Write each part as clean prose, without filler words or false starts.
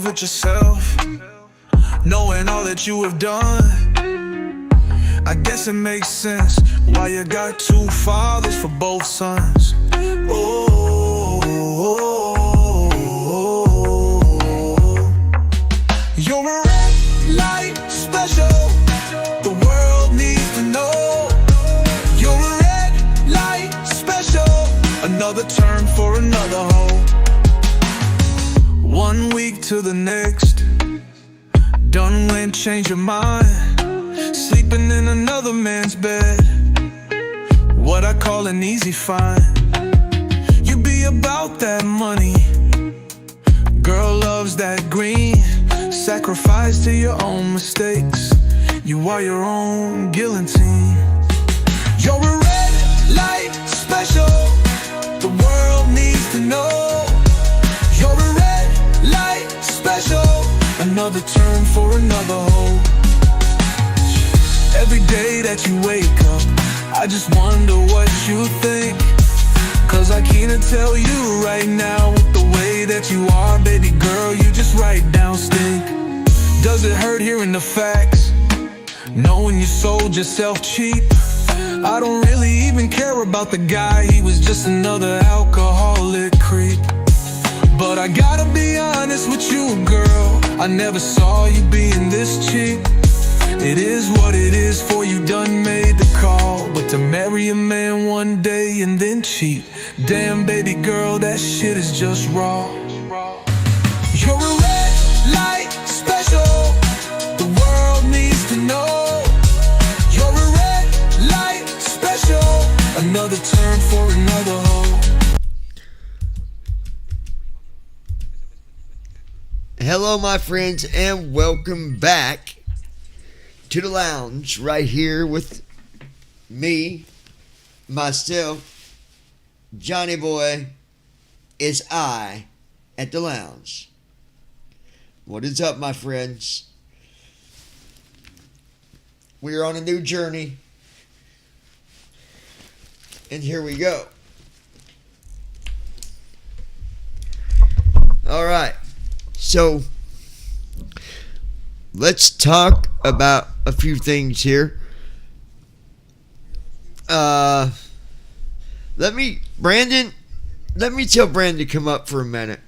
with yourself, knowing all that you have done. I guess it makes sense why you got two fathers for both sons. Oh, you're a red light special. The world needs to know. You're a red light special. Another turn for another hoe. 1 week to the next, done went, change your mind. Sleeping in another man's bed, what I call an easy find. You be about that money, girl loves that green. Sacrifice to your own mistakes, you are your own guillotine. You're a red light special, the world needs to know. You're a red light special, another turn for another hoe. Every day that you wake up, I just wonder what you think. Cause I can't tell you right now, with the way that you are, baby girl, you just right down stink. Does it hurt hearing the facts, knowing you sold yourself cheap? I don't really even care about the guy, he was just another alcoholic creep. But I gotta be honest with you, girl, I never saw you being this cheap. It is what it is, for you done made the call. But to marry a man one day and then cheat, damn baby girl, that shit is just raw. You're a red light special, the world needs to know. You're a red light special, another turn for another hoe. Hello my friends, and welcome back to the lounge, right here with me, myself, Johnny Boy. Is I at the lounge. What is up, my friends? We are on a new journey, and here we go. All right, so let's talk about a few things here. Let me tell Brandon to come up for a minute.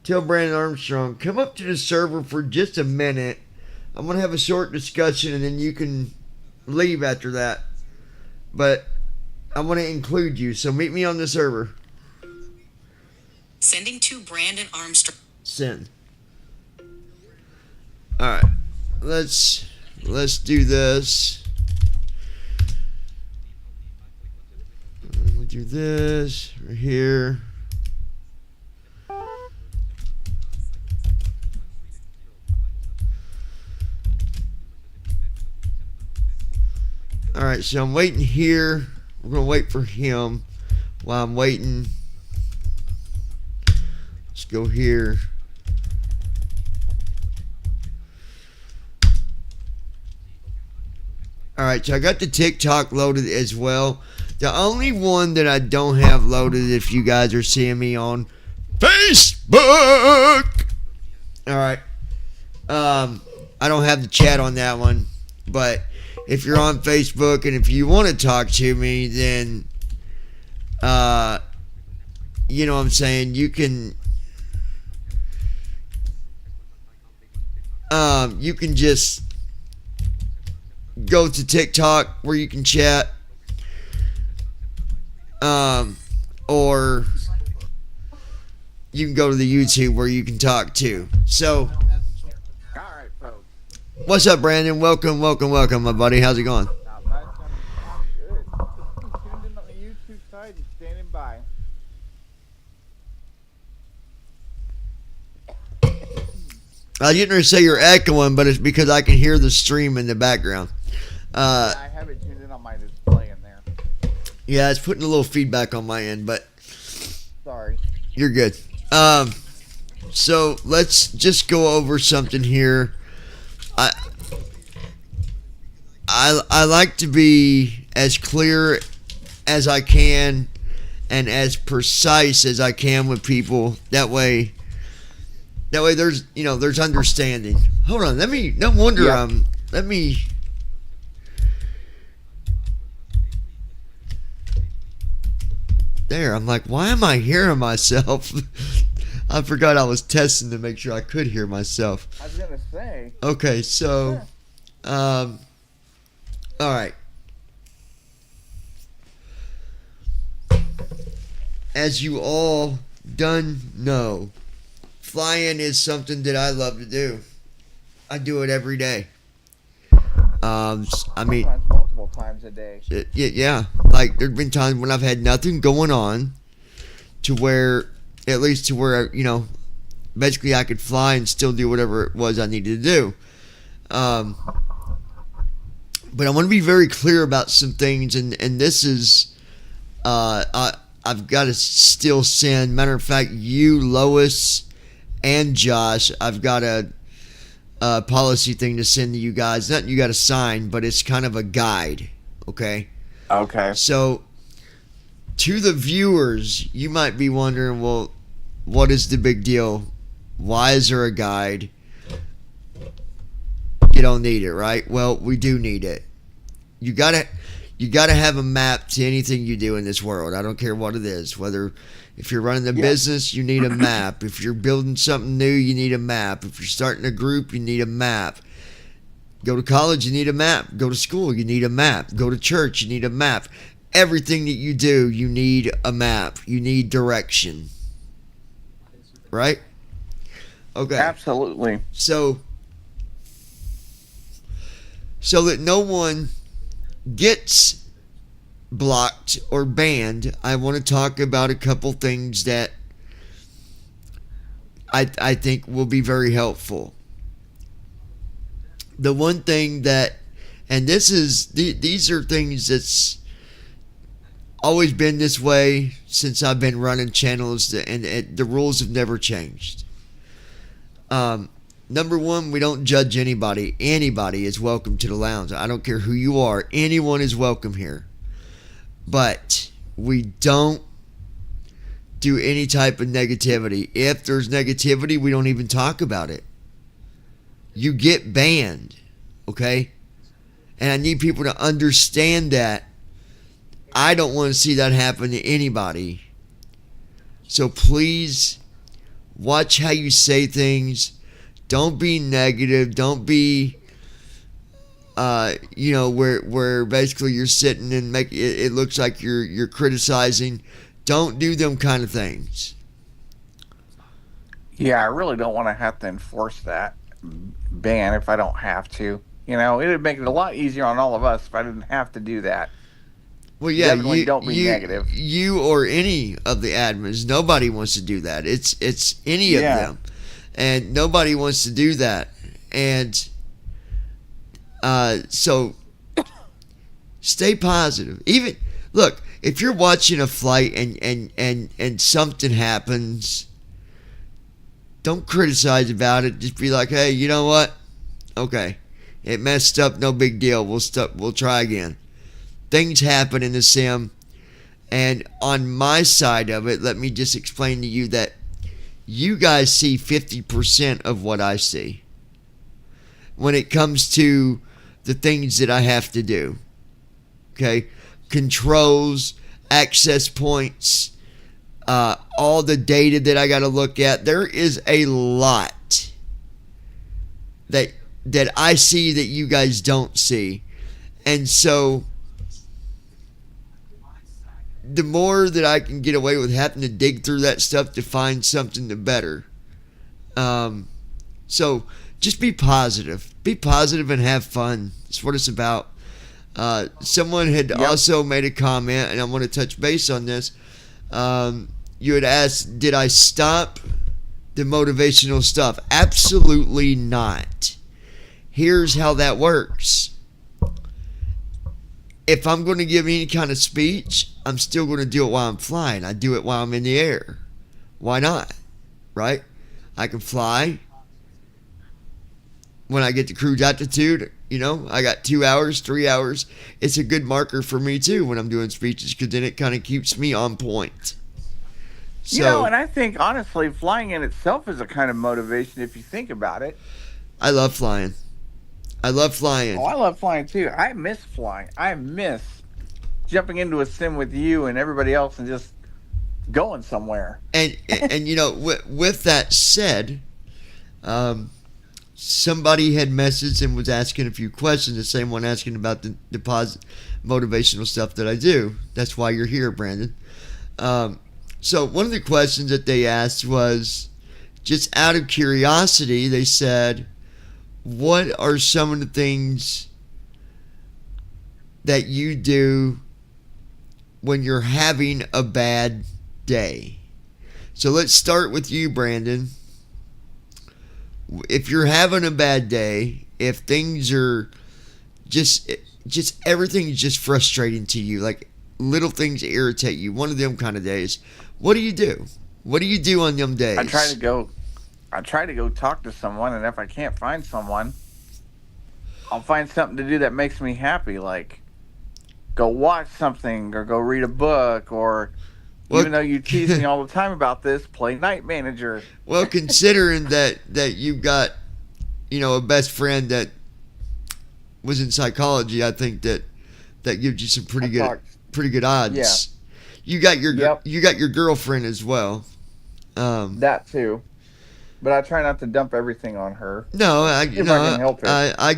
Tell Brandon Armstrong, come up to the server for just a minute. I'm going to have a short discussion and then you can leave after that. But I want to include you, so meet me on the server. Sending to Brandon Armstrong. Send. Alright. Let's do this. We'll do this right here. Alright, so I'm waiting here. We're going to wait for him while I'm waiting. Let's go here. Alright, so I got the TikTok loaded as well. The only one that I don't have loaded, if you guys are seeing me on Facebook. Alright. I don't have the chat on that one. But if you're on Facebook and if you want to talk to me, then, you know what I'm saying, you can just go to TikTok where you can chat, or you can go to the YouTube where you can talk too. So, Alright, folks. what's up, Brandon? Welcome, my buddy. How's it going? Not much. I'm good. Tuned in on the YouTube side and standing by. I was getting ready to say you're echoing, but it's because I can hear the stream in the background. I have it tuned in on my display in there. Yeah, it's putting a little feedback on my end, but Sorry. you're good. So let's just go over something here. I like to be as clear as I can and as precise as I can with people. That way, That way there's, there's understanding. Hold on, no wonder Yep. let me. There, I'm like, why am I hearing myself? I forgot I was testing to make sure I could hear myself. I was gonna say. Okay, so, all right. As you all done know, flying is something that I love to do. I do it every day. I mean, Sometimes multiple times a day. yeah. Like there've been times when I've had nothing going on, to where, at least to where, basically I could fly and still do whatever it was I needed to do. But I want to be very clear about some things, and this is, I've got to still send. Matter of fact, you, Lois, and Josh, I've got a policy thing to send to you guys. Nothing you got to sign, but it's kind of a guide. Okay. Okay. So, to the viewers, you might be wondering, well, what is the big deal? Why is there a guide? You don't need it, right? Well, we do need it. You gotta have a map to anything you do in this world. I don't care what it is. Whether if you're running a business, you need a map. If you're building something new, you need a map. If you're starting a group, you need a map. Go to college, you need a map. Go to school, you need a map. Go to church, you need a map. Everything that you do, you need a map. You need direction. Right? Okay. Absolutely. So that no one gets blocked or banned, I want to talk about a couple things that I think will be very helpful. The one thing that, and these are things that's always been this way since I've been running channels, and the rules have never changed. Number one, we don't judge anybody. Anybody is welcome to the lounge. I don't care who you are. Anyone is welcome here. But we don't do any type of negativity. If there's negativity, we don't even talk about it. You get banned, okay? And I need people to understand that. I don't want to see that happen to anybody. So please watch how you say things. Don't be negative. Don't be, where basically you're sitting and make it looks like you're criticizing. Don't do them kind of things. Yeah, I really don't want to have to enforce that ban if I don't have to. It'd make it a lot easier on all of us if I didn't have to do that. Well, yeah, Definitely don't be negative. You or any of the admins, nobody wants to do that. It's any of them, and nobody wants to do that. And so stay positive. Even look, if you're watching a flight and something happens, don't criticize about it. Just be like, hey, you know what? Okay, it messed up. No big deal. We'll try again. Things happen in the sim, and on my side of it, let me just explain to you that you guys see 50% of what I see when it comes to the things that I have to do. Okay? Controls, access points, all the data that I got to look at. There is a lot that I see that you guys don't see. And so the more that I can get away with having to dig through that stuff to find something, the better. So just be positive. Be positive and have fun. That's what it's about. Someone had also made a comment, and I want to touch base on this. You had asked, did I stop the motivational stuff? Absolutely not. Here's how that works. If I'm going to give any kind of speech, I'm still going to do it while I'm flying. I do it while I'm in the air. Why not? Right? I can fly. When I get to cruise altitude, I got 2 hours, 3 hours. It's a good marker for me too when I'm doing speeches, because then it kind of keeps me on point. So You know, and I think honestly, flying in itself is a kind of motivation if you think about it. I love flying. I love Oh, flying. I love flying too. I miss flying. I miss jumping into a sim with you and everybody else and just going somewhere. And you know, with that said, somebody had messaged and was asking a few questions. The same one asking about the deposit motivational stuff that I do. That's why you're here, Brandon. So one of the questions that they asked was, just out of curiosity, they said, what are some of the things that you do when you're having a bad day? So let's start with you, Brandon. If you're having a bad day, if things are just everything's just frustrating to you, like little things irritate you, one of them kind of days, what do you do? What do you do on them days? I try to go talk to someone, and if I can't find someone, I'll find something to do that makes me happy, like go watch something or go read a book, or Well, even though you tease me all the time about this, play Night Manager. Well, considering that you've got, you know, a best friend that was in psychology, I think that gives you some pretty good odds. Yeah. You got your Yep. you got your girlfriend as well. That too. But I try not to dump everything on her. No, I If I can help it. I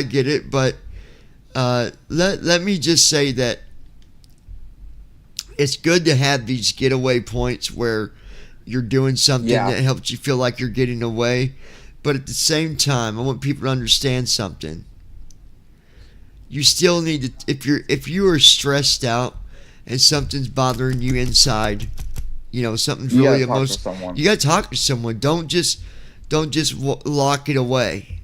get it, but let me just say that it's good to have these getaway points where you're doing something Yeah. that helps you feel like you're getting away. But at the same time, I want people to understand something. You still need to, if you are stressed out and something's bothering you inside, you know, something's You really gotta talk to emotional. someone. You got to talk to someone. Don't just lock it away.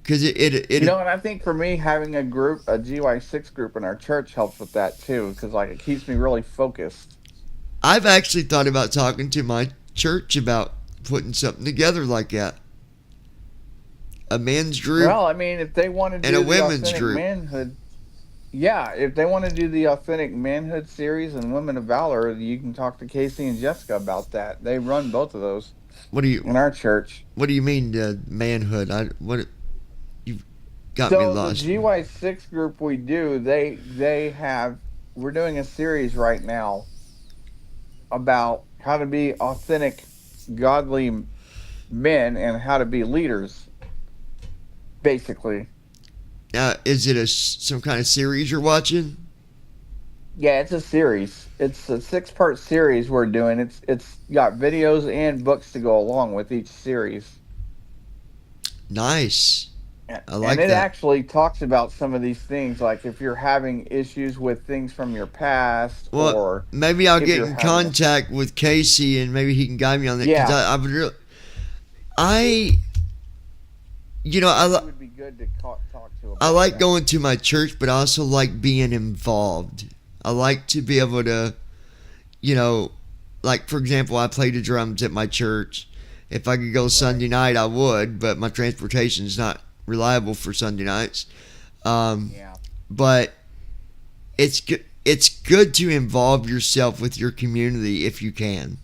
Because it You know, and I think for me, having a group, a GY6 group in our church helps with that too, because like it keeps me really focused. I've actually thought about talking to my church about putting something together like that. A men's group. Well, I mean, if they want to do And a the women's authentic group. manhood, yeah, if they want to do the authentic manhood series and Women of Valor, you can talk to Casey and Jessica about that. They run both of those What do you in our church. mean manhood? You've got me So the lost. GY6 group we do, we're doing a series right now about how to be authentic, godly men and how to be leaders, basically. Now, is it some kind of series you're watching? Yeah, it's a series. It's a 6-part series we're doing. It's got videos and books to go along with each series. Nice. I like and it that. actually talks about some of these things, like if you're having issues with things from your past, Well, or maybe I'll if get you're in having a- contact with Casey and maybe he can guide me on that. 'Cause Yeah. I would really, I it would be good to talk to. I about like that. going to my church, but I also like being involved. I like to be able to, you know, like for example, I play the drums at my church. If I could go Sunday night, I would, but my transportation is not reliable for Sunday nights. Yeah. But it's good. It's good to involve yourself with your community if you can,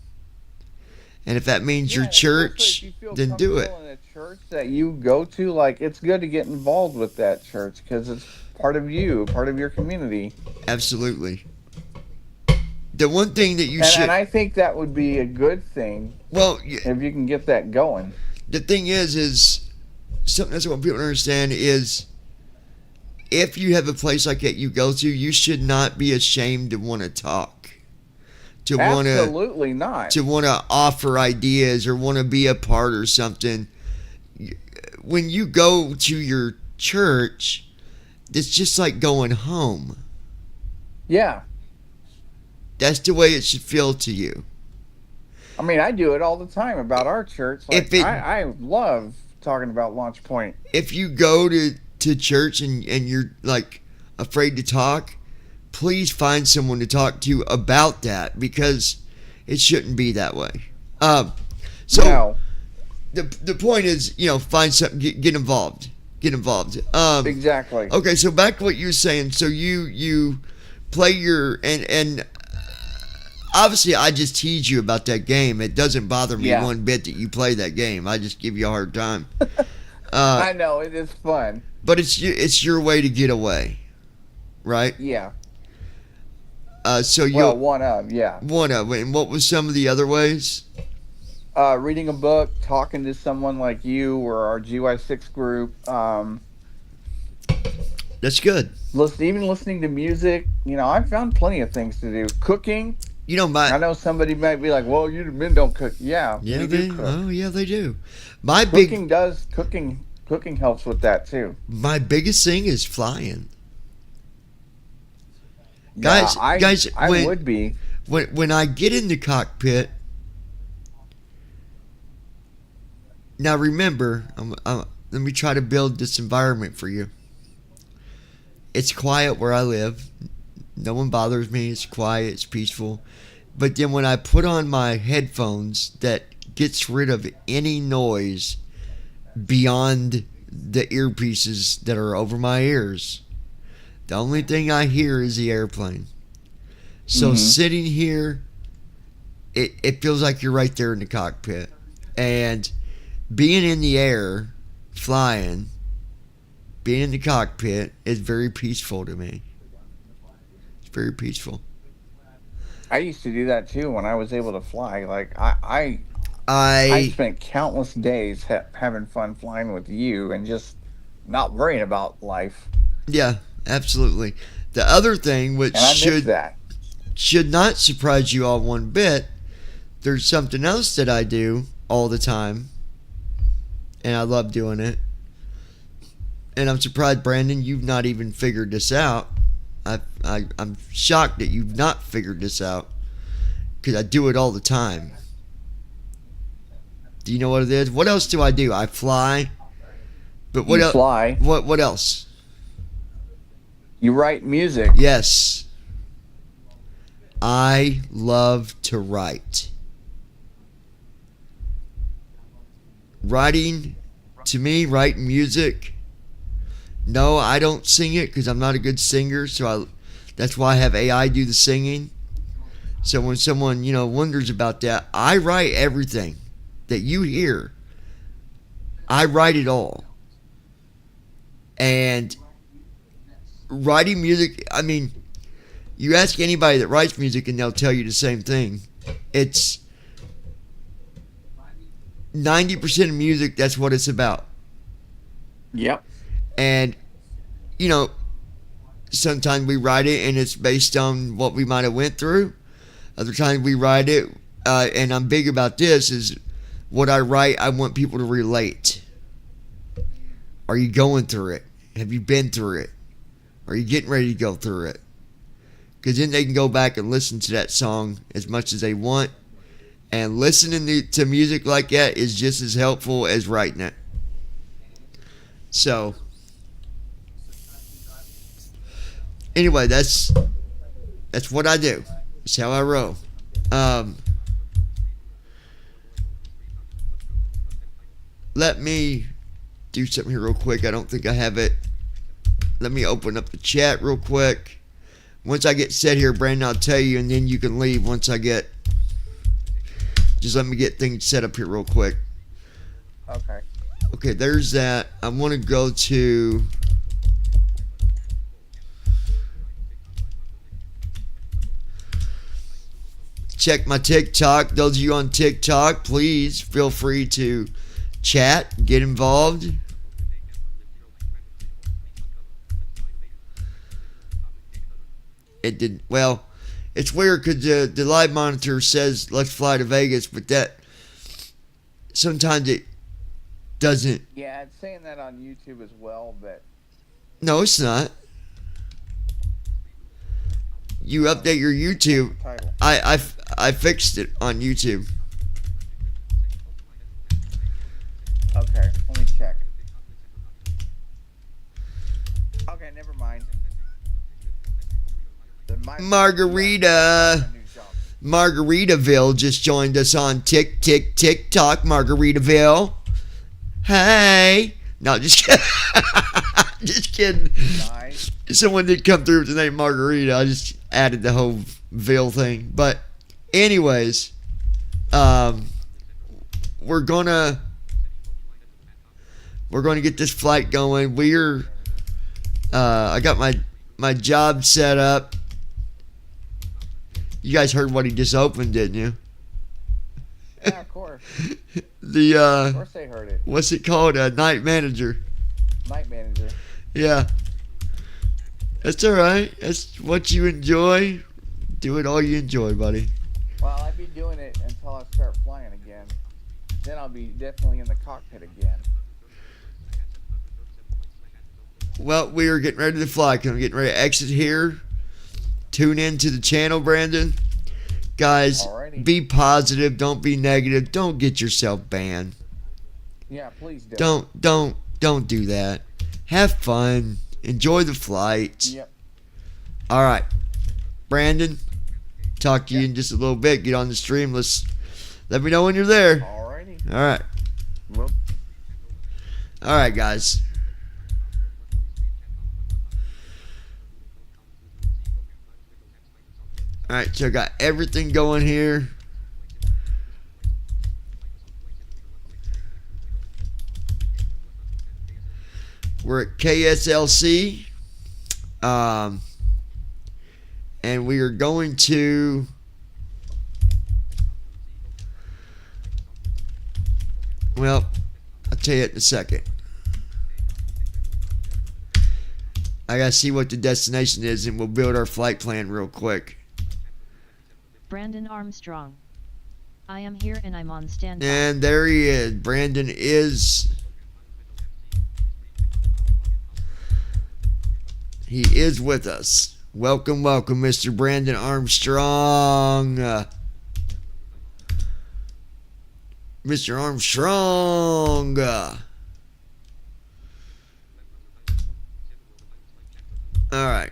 and if that means Yeah, your and especially church, if you feel then do it. comfortable in a church that you go to, like it's good to get involved with that church because it's part of you, part of your community. Absolutely. The one thing that you And, should, and I think that would be a good thing well, if you can get that going. the thing is something that's what people don't understand is if you have a place like that you go to, you should not be ashamed to want to talk, to want to Absolutely not. offer ideas or want to be a part or something. When you go to your church, it's just like going home. Yeah. That's the way it should feel to you. I mean, I do it all the time about our church. Like, If it- I love talking about Launch Point. If you go to church and you're like afraid to talk, please find someone to talk to about that because it shouldn't be that way. So No, the point is, you know, find something, get involved. Get involved. exactly. Okay, so back to what you were saying. So you play your and obviously, I just tease you about that game. It doesn't bother me Yeah. one bit that you play that game. I just give you a hard time. I know it is fun. But it's your way to get away, right? Yeah. So you Well, one of yeah. one of and what was some of the other ways? Reading a book, talking to someone like you or our GY6 group. That's good. Even listening to music. You know, I've found plenty of things to do. Cooking. You know I my know somebody might be like, "Well, you men don't cook." Yeah, yeah we they do cook. oh yeah they do. My Cooking helps with that too. my biggest thing is flying. Yeah, Guys, I when- would be. When I get in the cockpit. Now remember, let me try to build this environment for you. It's quiet where I live. No one bothers me. It's quiet. It's peaceful. But then when I put on my headphones that gets rid of any noise beyond the earpieces that are over my ears, the only thing I hear is the airplane. So sitting here, it feels like you're right there in the cockpit. And being in the air, flying, being in the cockpit is very peaceful to me. It's very peaceful. I used to do that too when I was able to fly. Like I spent countless days having fun flying with you and just not worrying about life. Yeah, absolutely. The other thing, which And I miss that. should not surprise you all one bit, there's something else that I do all the time, and I love doing it. And I'm surprised, Brandon, you've not even figured this out. I'm shocked that you've not figured this out, because I do it all the time. Do you know what it is? What else do I do? I fly. But what You else? fly. What else? You write music. Yes. I love to write. Writing, to me, writing music. No, I don't sing it because I'm not a good singer, so that's why I have AI do the singing. So when someone, wonders about that, I write everything that you hear. I write it all. And writing music, I mean, you ask anybody that writes music and they'll tell you the same thing. It's 90% of music, that's what it's about. Yep. And, sometimes we write it and it's based on what we might have went through. Other times we write it, and I'm big about this, is what I write, I want people to relate. Are you going through it? Have you been through it? Are you getting ready to go through it? Because then they can go back and listen to that song as much as they want. And listening to music like that is just as helpful as writing it. So, anyway, that's what I do. That's how I roll. Let me do something here real quick. I don't think I have it. Let me open up the chat real quick. Once I get set here, Brandon, I'll tell you, and then you can leave once I get... Just let me get things set up here real quick. Okay. Okay, there's that. I want to go to... Check my TikTok. Those of you on TikTok, please feel free to chat, get involved. It did well. It's weird because the live monitor says let's fly to Vegas, but that sometimes it doesn't. Yeah, it's saying that on YouTube as well, but No, it's not. You update your YouTube. title. I fixed it on YouTube. Okay, let me check. Okay, never mind. Margarita. Margaritaville just joined us on TikTok. Margaritaville. Hey. No, just kidding. Just kidding. Nice. Someone did come through with the name Margarita. I just added the whole Ville thing. But Anyways, we're gonna get this flight going. I got my job set up. You guys heard what he just opened, didn't you? Yeah, of course. The Of course they heard it. what's it called? Night manager. Night manager. Yeah. That's all right. That's what you enjoy. Do it all you enjoy, buddy. Well, I'd be doing it until I start flying again. Then I'll be definitely in the cockpit again. Well, we are getting ready to fly. I'm getting ready to exit here. Tune in to the channel, Brandon. Guys, Alrighty. be positive. Don't be negative. Don't get yourself banned. Yeah, please do. Don't do that. Have fun. Enjoy the flight. Yep. All right. Brandon, talk to you in just a little bit. Get on the stream. Let me know when you're there. Alrighty. All right. Well, All right, guys. All right, so I got everything going here. We're at KSLC. And we are going to well, I'll tell you in a second. I gotta see what the destination is and we'll build our flight plan real quick. Brandon Armstrong. I am here and I'm on standby. And there he is. Brandon is. He is with us. Welcome, welcome, Mr. Brandon Armstrong. Mr. Armstrong. All right.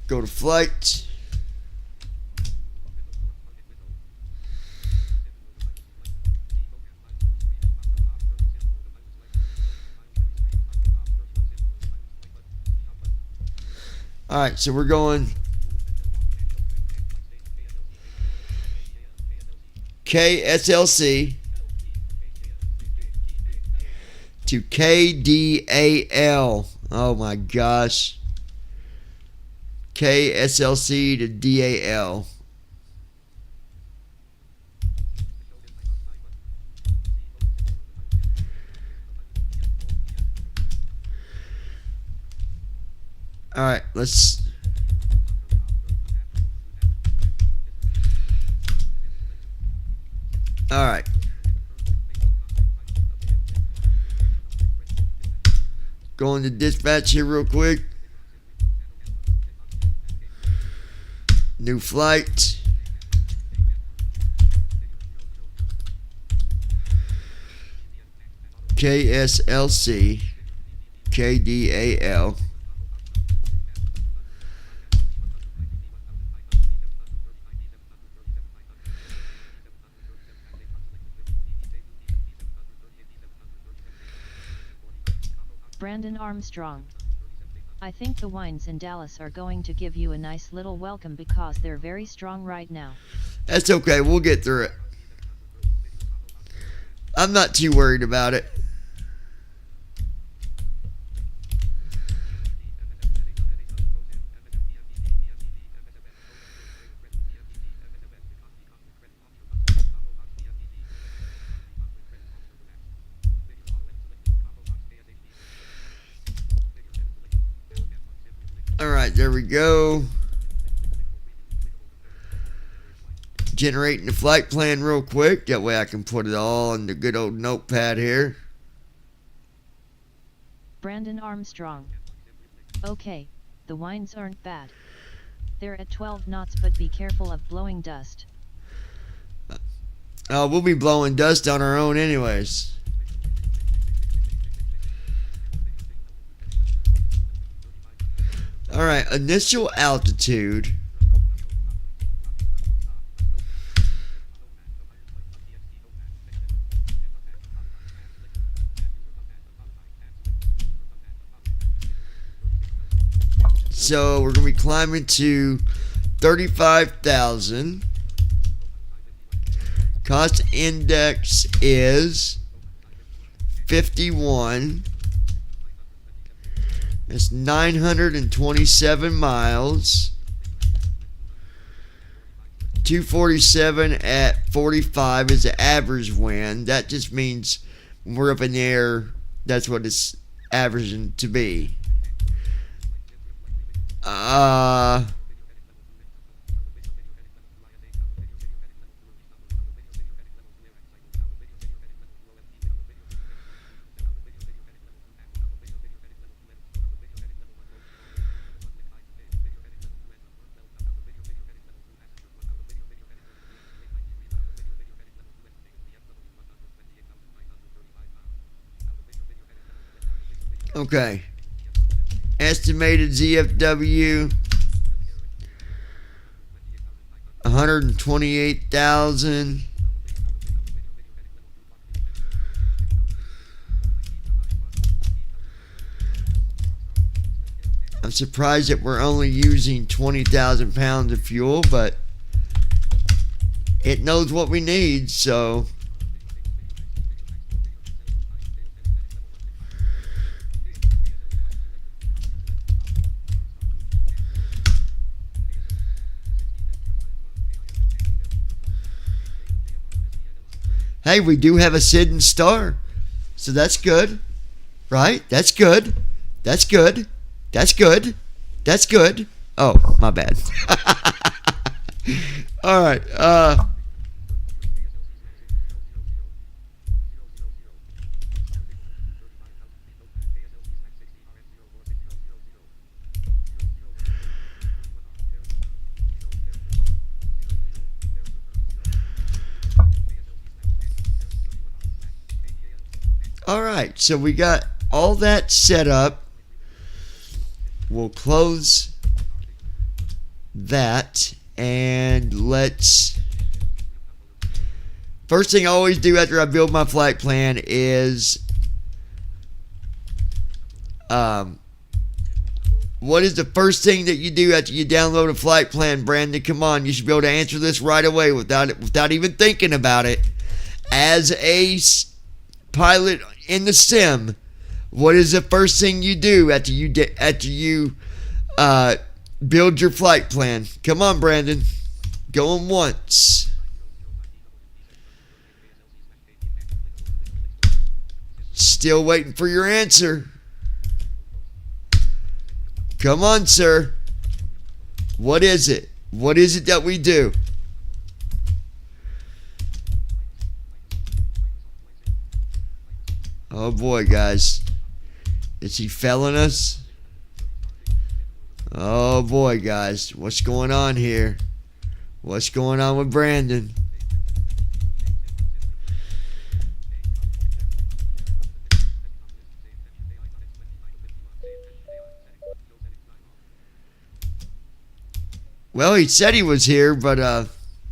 Go to flight. All right, so we're going KSLC to KDAL. Oh my gosh. KSLC to DAL. All right, let's. All right. Going to dispatch here real quick. New flight. KSLC, KDAL. Brandon Armstrong. I think the wines in Dallas are going to give you a nice little welcome because they're very strong right now. That's okay. We'll get through it. I'm not too worried about it. All right, there we go. Generating the flight plan real quick. That way I can put it all in the good old notepad here. Brandon Armstrong. Okay, the wines aren't bad. They're at 12 knots, but be careful of blowing dust. We'll be blowing dust on our own anyways. All right, initial altitude. So we're going to be climbing to 35,000. Cost index is 51. That's 927 miles. 247 at 45 is the average wind. That just means when we're up in the air, that's what it's averaging to be. Okay. Estimated ZFW 128,000. I'm surprised that we're only using 20,000 pounds of fuel, but it knows what we need, so hey, we do have a Sidon Star, so that's good, right? That's good. That's good. That's good. That's good. Oh, my bad. All right. All right, so we got all that set up. We'll close that and let's... First thing I always do after I build my flight plan is what is the first thing that you do after you download a flight plan, Brandon? Come on, you should be able to answer this right away without even thinking about it. As a pilot in the sim, what is the first thing you do after you build your flight plan? Come on, Brandon. Going once. Still waiting for your answer. Come on, sir. What is it? What is it that we do? Oh boy, guys. Is he failing us? Oh boy, guys. What's going on here? What's going on with Brandon? Well, he said he was here, but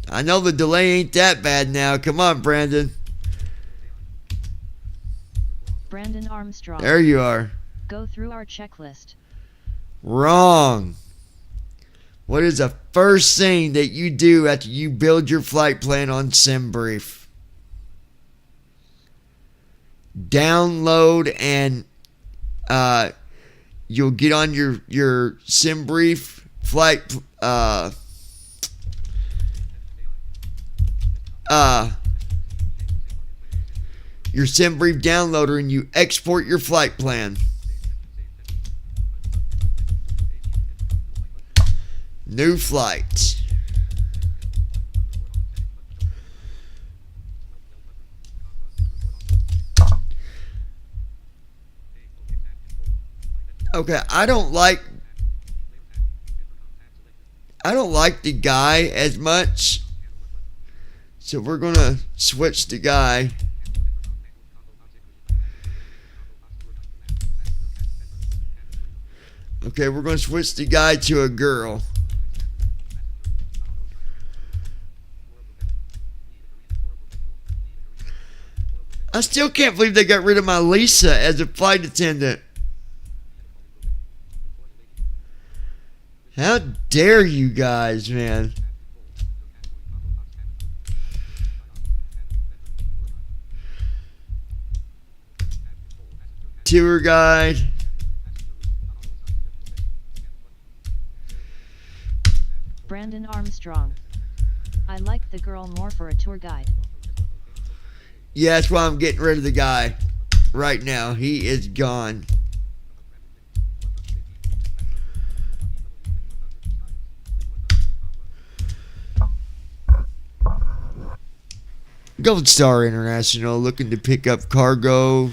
I know the delay ain't that bad now. Come on, Brandon. Brandon Armstrong. There you are. Go through our checklist. Wrong. What is the first thing that you do after you build your flight plan on SimBrief? Download and you'll get on your SimBrief flight your SimBrief downloader and you export your flight plan. New flight. Okay, I don't like the guy as much, so we're gonna switch the guy. Okay, we're gonna switch the guy to a girl. I still can't believe they got rid of my Lisa as a flight attendant. How How dare you guys, man? Tour guide. Brandon Armstrong. I like the girl more for a tour guide. Yeah, that's why I'm getting rid of the guy right now. He is gone. Gold Star International looking to pick up cargo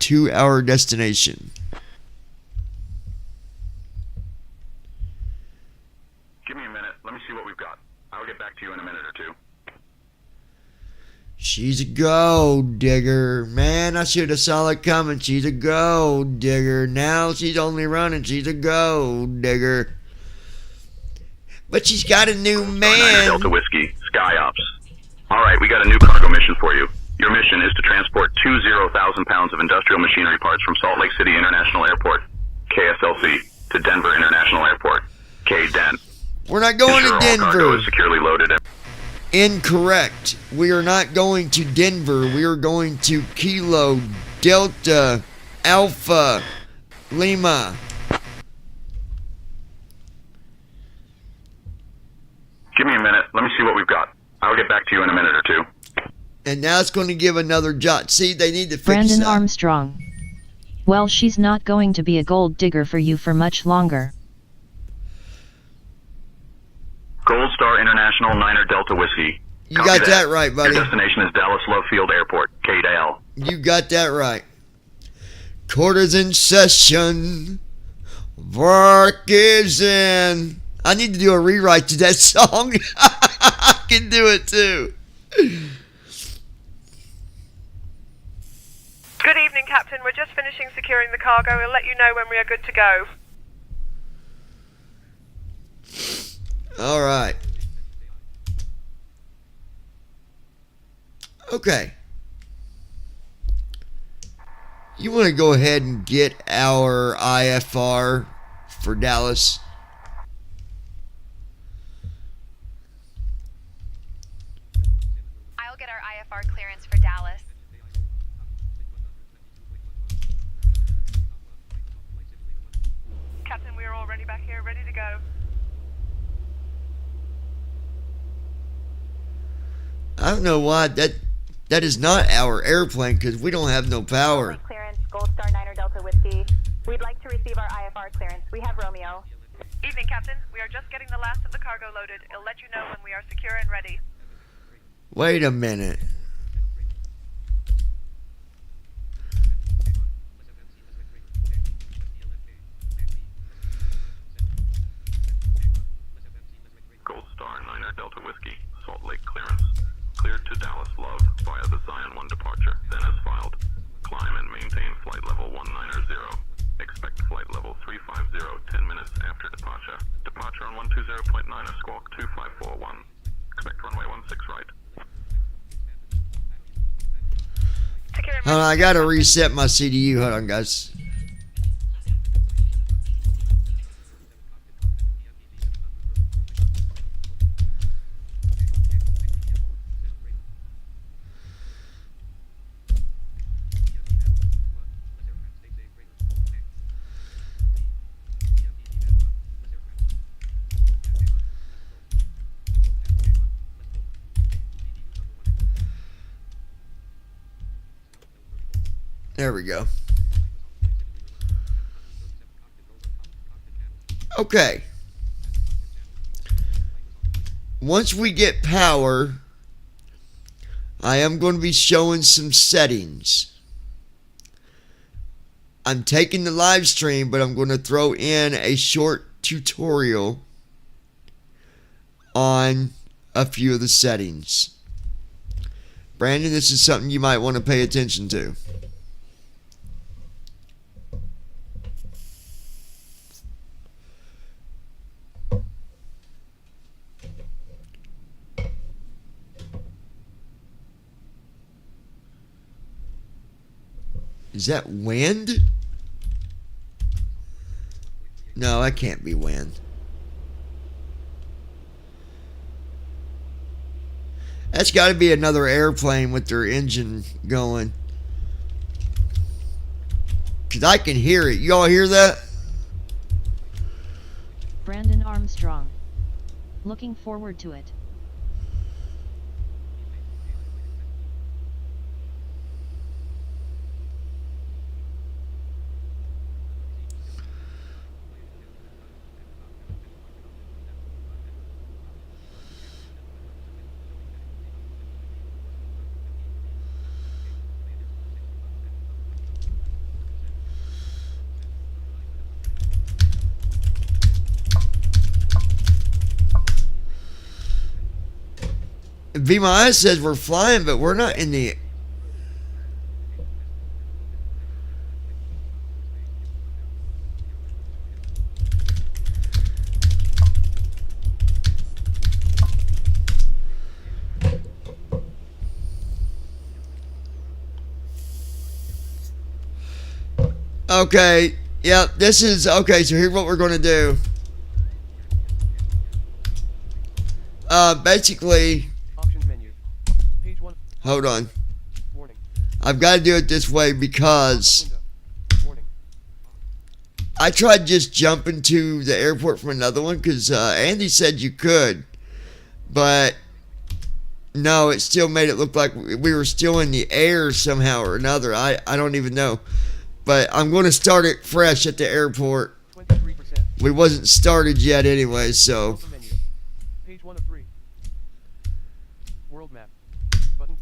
to our destination. Give me a minute. Let me see what we've got. I'll get back to you in a minute or two. She's a gold digger. Man, I should have saw it coming. She's a gold digger. Now she's only running. She's a gold digger. But she's got a new Niner man. Delta Whiskey, Sky Ops. All right, we got a new cargo mission for you. Your mission is to transport 20,000 pounds of industrial machinery parts from Salt Lake City International Airport, KSLC, to Denver International Airport, KDEN. We're not going to Ensure all cargo Denver. is securely loaded and Incorrect. We are not going to Denver. We are going to Kilo, Delta, Alpha, Lima. Give me a minute. Let me see what we've got. I'll get back to you in a minute or two. And now it's going to give another jot. See, they need to fix Brandon that. Armstrong. Well, she's not going to be a gold digger for you for much longer. Gold Star International Niner Delta Whiskey. You Copy got that right, buddy. Your destination is Dallas Love Field Airport, KDAL. You got that right. Quarters in session. Work is in. I need to do a rewrite to that song. I can do it too. Good evening, Captain. We're just finishing securing the cargo. We'll let you know when we are good to go. All right. Okay. You want to go ahead and get our IFR for Dallas? I'll get our IFR clearance for Dallas. Captain, we are all ready back here, ready to go. I don't know why that is not our airplane because we don't have no power. Clearance, Gold Star Niner Delta Whiskey. We'd like to receive our IFR clearance. We have Romeo. Evening, Captain. We are just getting the last of the cargo loaded. It'll let you know when we are secure and ready. Wait a minute. Gold Star Niner Delta Whiskey, Salt Lake clearance. Cleared to Dallas Love via the Zion 1 departure, then as filed. Climb and maintain flight level 190. Expect flight level 350 10 minutes after departure. Departure on 120.9 at squawk 2541. Expect runway 16 right. Secure and Hold on, I gotta reset my CDU. Hold on, guys. There we go. Okay. Once we get power, I am going to be showing some settings. I'm taking the live stream, but I'm going to throw in a short tutorial on a few of the settings. Brandon, this is something you might want to pay attention to. Is that wind? No, that can't be wind. That's got to be another airplane with their engine going. Because I can hear it. You all hear that? Brandon Armstrong. Looking forward to it. VMI says we're flying, but we're not in the. Okay, yep, this is okay. So here's what we're going to do. Basically. Hold on. I've got to do it this way because I tried just jumping to the airport from another one because Andy said you could, but no, it still made it look like we were still in the air somehow or another. I don't even know, but I'm going to start it fresh at the airport. We wasn't started yet anyway, so. Page 1 of 3. World map. Button.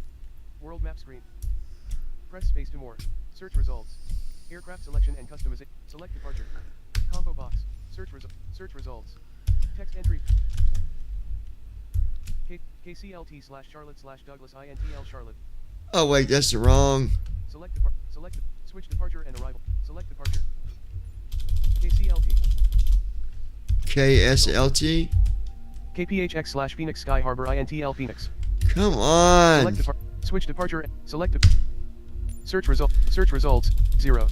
World map screen. Press space to more. Search results. Aircraft selection and customization. Select departure. Combo box. Search results. Text entry. KCLT / Charlotte / Douglas INTL Charlotte. Oh wait, that's the wrong. Select switch departure and arrival. Select departure. KCLT. KSLT. KPHX / Phoenix Sky Harbor INTL Phoenix. Come on. Select switch departure. Select search results 0.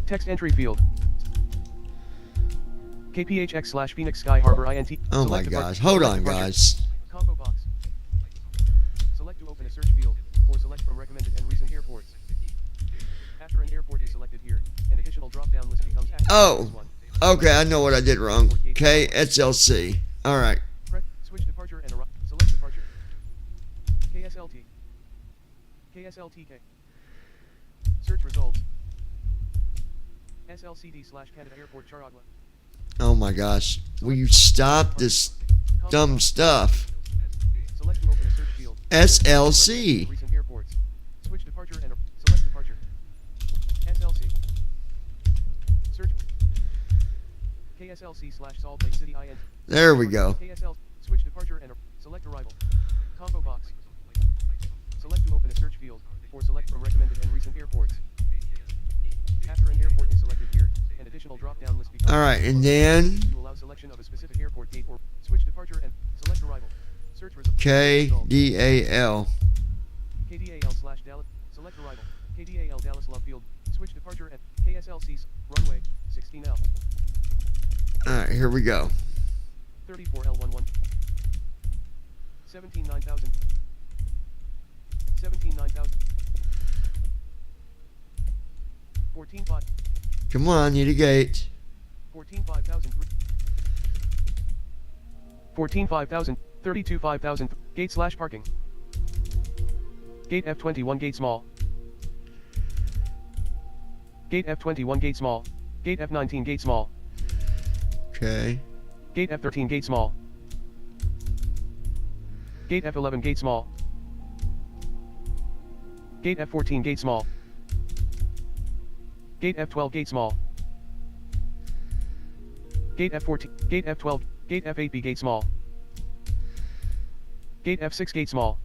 Text entry field. KPHX / Phoenix Sky Harbor INT. Oh my gosh. Hold on, guys. Combo box. Select to open a search field, or select from recommended and recent airports. After an airport is selected here, an additional drop-down list becomes active. Oh, okay, I know what I did wrong. KSLC. All right. Switch departure and select departure. KSLT. KSLTK. Search results. SLCD / Canada Airport Charagla. Oh my gosh. Will you stop this dumb stuff? Select to open a search field. SLC. Recent airports. Switch departure and select departure. SLC. Search. KSLC / Salt Lake City IN. There we go. KSL. Switch departure and select arrival. Combo box. Select to open a search field, or select from recommended and recent airports. After an airport is selected here, an additional drop-down list becomes. All right, and then to allow selection of a specific airport gate or switch departure and select arrival. Search result. KDAL. KDAL / Dallas. Select arrival. KDAL Dallas Love Field. Switch departure and KSLC runway 16L. All right, here we go. 34L11. 17,900. 17,900. 14,500. Come on, need a gate. 14,500. 14,500. 32,500. Gate / parking. Gate F21 gate small. Gate F21 gate small. Gate F19 gate small. Okay. Gate F13 gate small. Gate F11 gate small. Gate F14 gate small. Gate F12 gate small. Gate F14, Gate F12, Gate F8B gate small. Gate F6 gate small.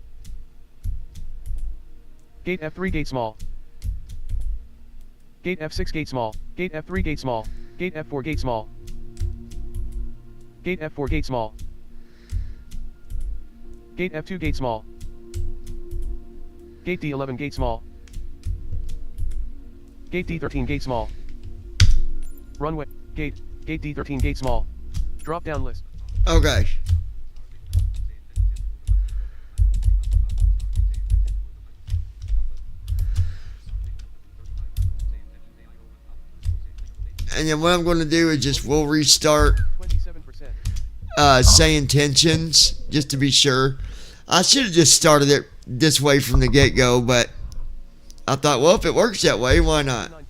Gate F3 gate small. Gate F6 gate small. Gate F3 gate small. Gate F4 gate small. Gate F4 gate small. Gate F2 gate small. Gate D11 gate small. Gate D13 gate small. Runway, Gate D13 gate small. Drop down list. Okay. And then what I'm going to do is just we'll restart 27%. saying tensions just to be sure. I should have just started it this way from the get-go, but I thought, well, if it works that way, why not? 9%.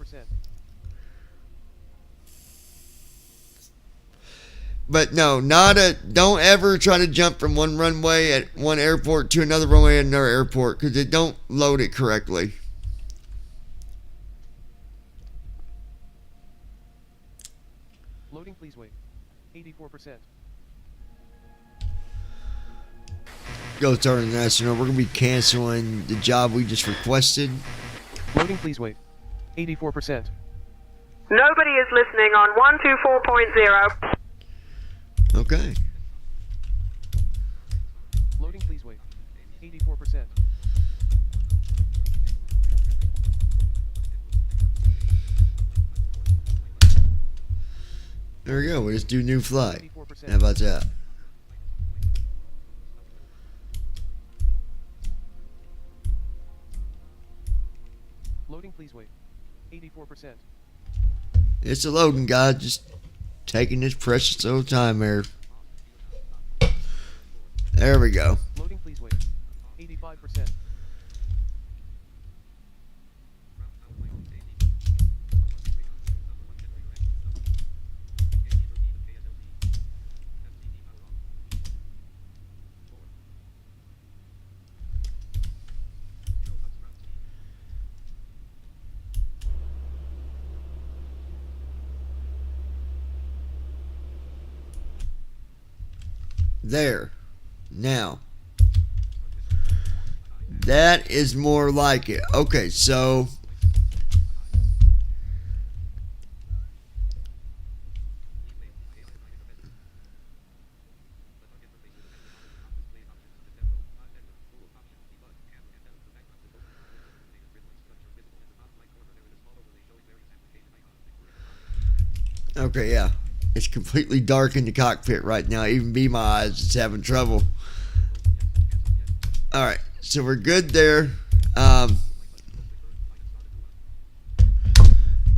But no, don't ever try to jump from one runway at one airport to another runway at another airport because it don't load it correctly. Loading, please wait. 84%. Go Star International. We're going to be canceling the job we just requested. Loading, please wait. 84%. Nobody is listening on 124.0. Okay. Loading, please wait. 84%. There we go. We just do new flight. 84%. How about that? Loading, please wait. 84%. It's a loading, guys. Just taking this precious little time there. There we go. Loading, please wait. 85%. There. Now. That is more like it. Okay, so. Okay, yeah. It's completely dark in the cockpit right now. Even Be My Eyes is having trouble. Alright, so we're good there.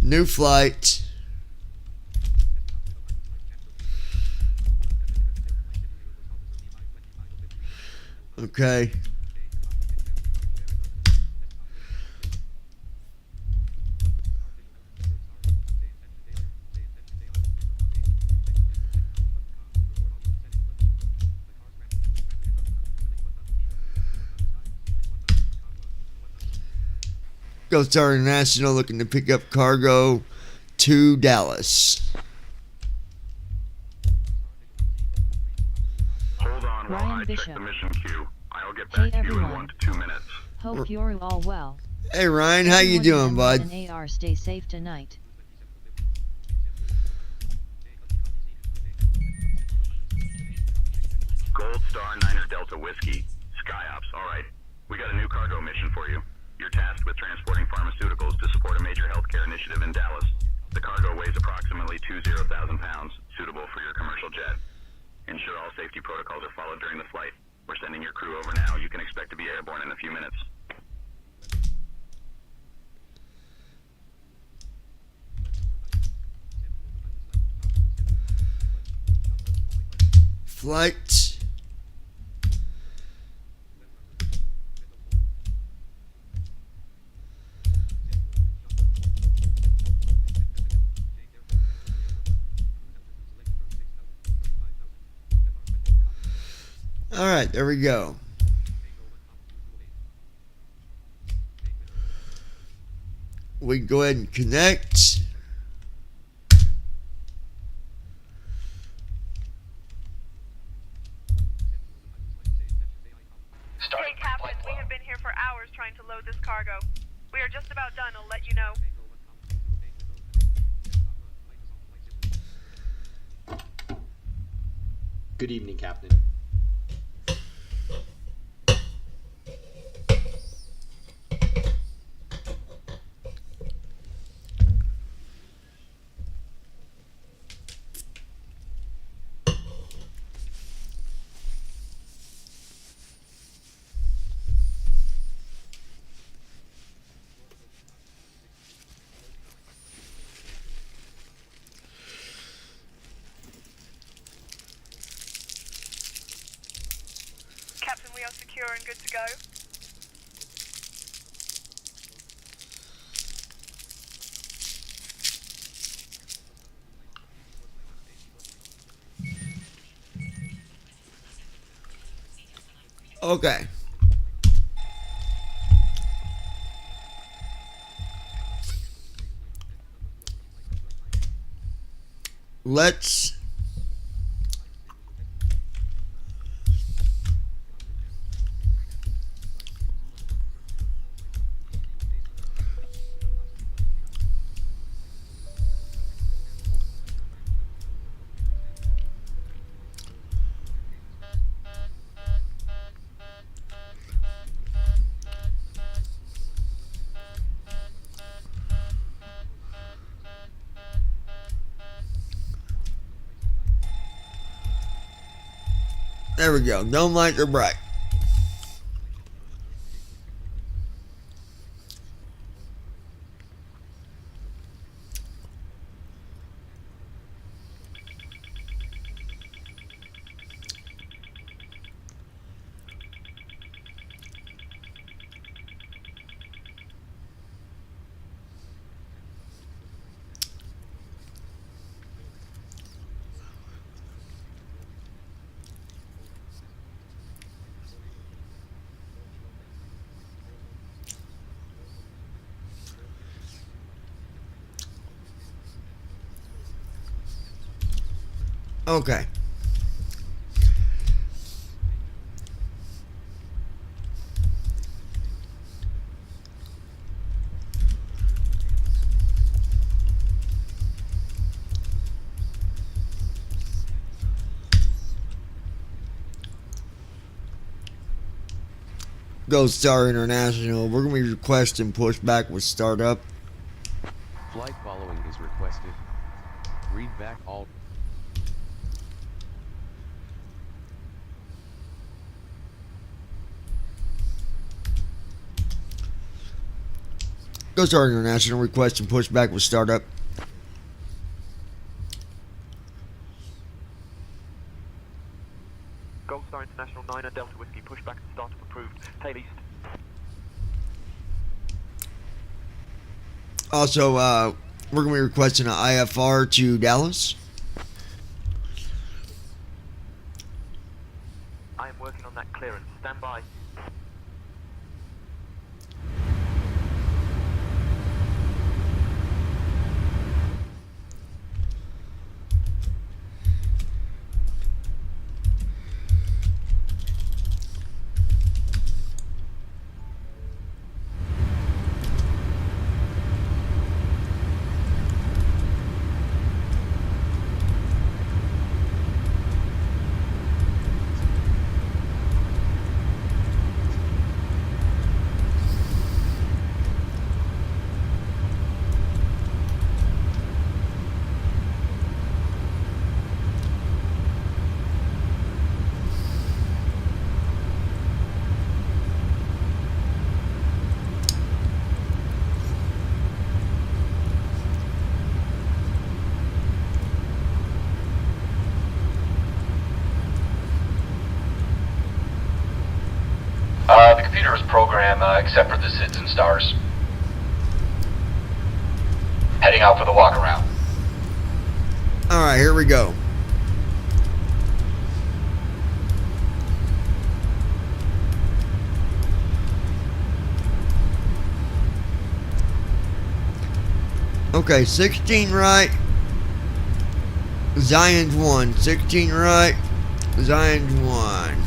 New flight. Okay. Go Star International looking to pick up cargo to Dallas. Hold on while Ryan I check Bishop. the mission queue. I'll get Hey, back to you in everyone. 1 to 2 minutes. Hope you're all well. Hey Ryan, how you Everyone doing, in bud? M1 and AR stay safe tonight. Gold Star 9er Delta Whiskey. Skyops, alright. We got a new cargo mission for you. You're tasked with transporting pharmaceuticals to support a major healthcare initiative in Dallas. The cargo weighs approximately 20,000 pounds, suitable for your commercial jet. Ensure all safety protocols are followed during the flight. We're sending your crew over now. You can expect to be airborne in a few minutes. Flight. All right, there we go. We can go ahead and connect. Hey, Captain, we have been here for hours trying to load this cargo. We are just about done. I'll let you know. Good evening, Captain. secure and good to go. Okay. Let's there we go. Dome lights are bright. Okay. Ghost Star International. We're going to be requesting pushback with startup. Flight following is requested. Read back all. Ghost Star International requesting pushback with startup. Gold Star International 9 Delta Whiskey, pushback and startup approved. Tail east. Also, we're going to be requesting an IFR to Dallas. I am working on that clearance. Stand by. The computer is programmed except for the SIDS and stars. Heading out for the walk around. Alright, here we go. Okay, 16 right. Zion's 1. 16 right. Zion's 1.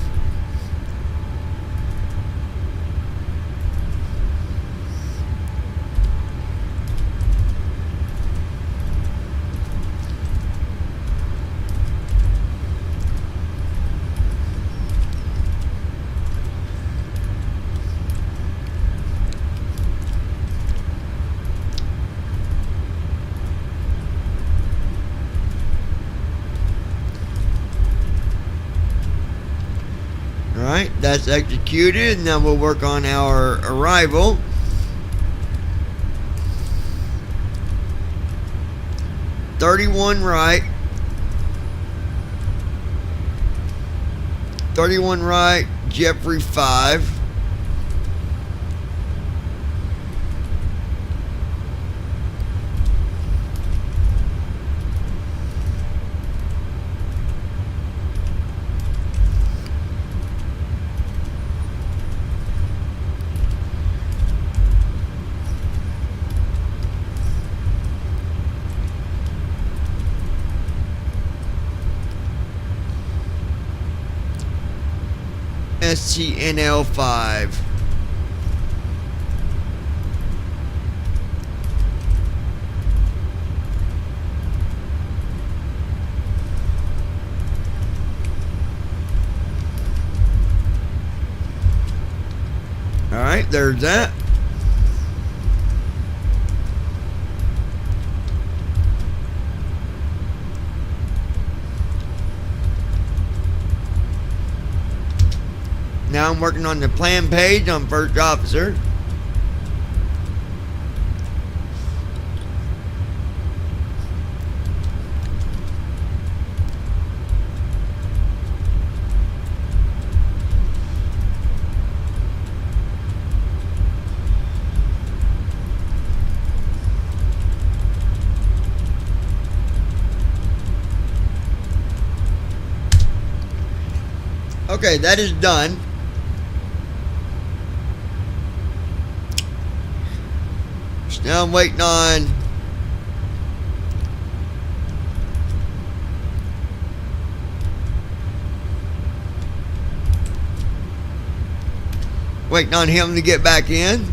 Alright, that's executed. Now we'll work on our arrival. ...31 right... 31 right, Jeffrey 5. STNL 5. All right, there's that. Now I'm working on the plan page on first officer. Okay, that is done. So now I'm waiting on him to get back in.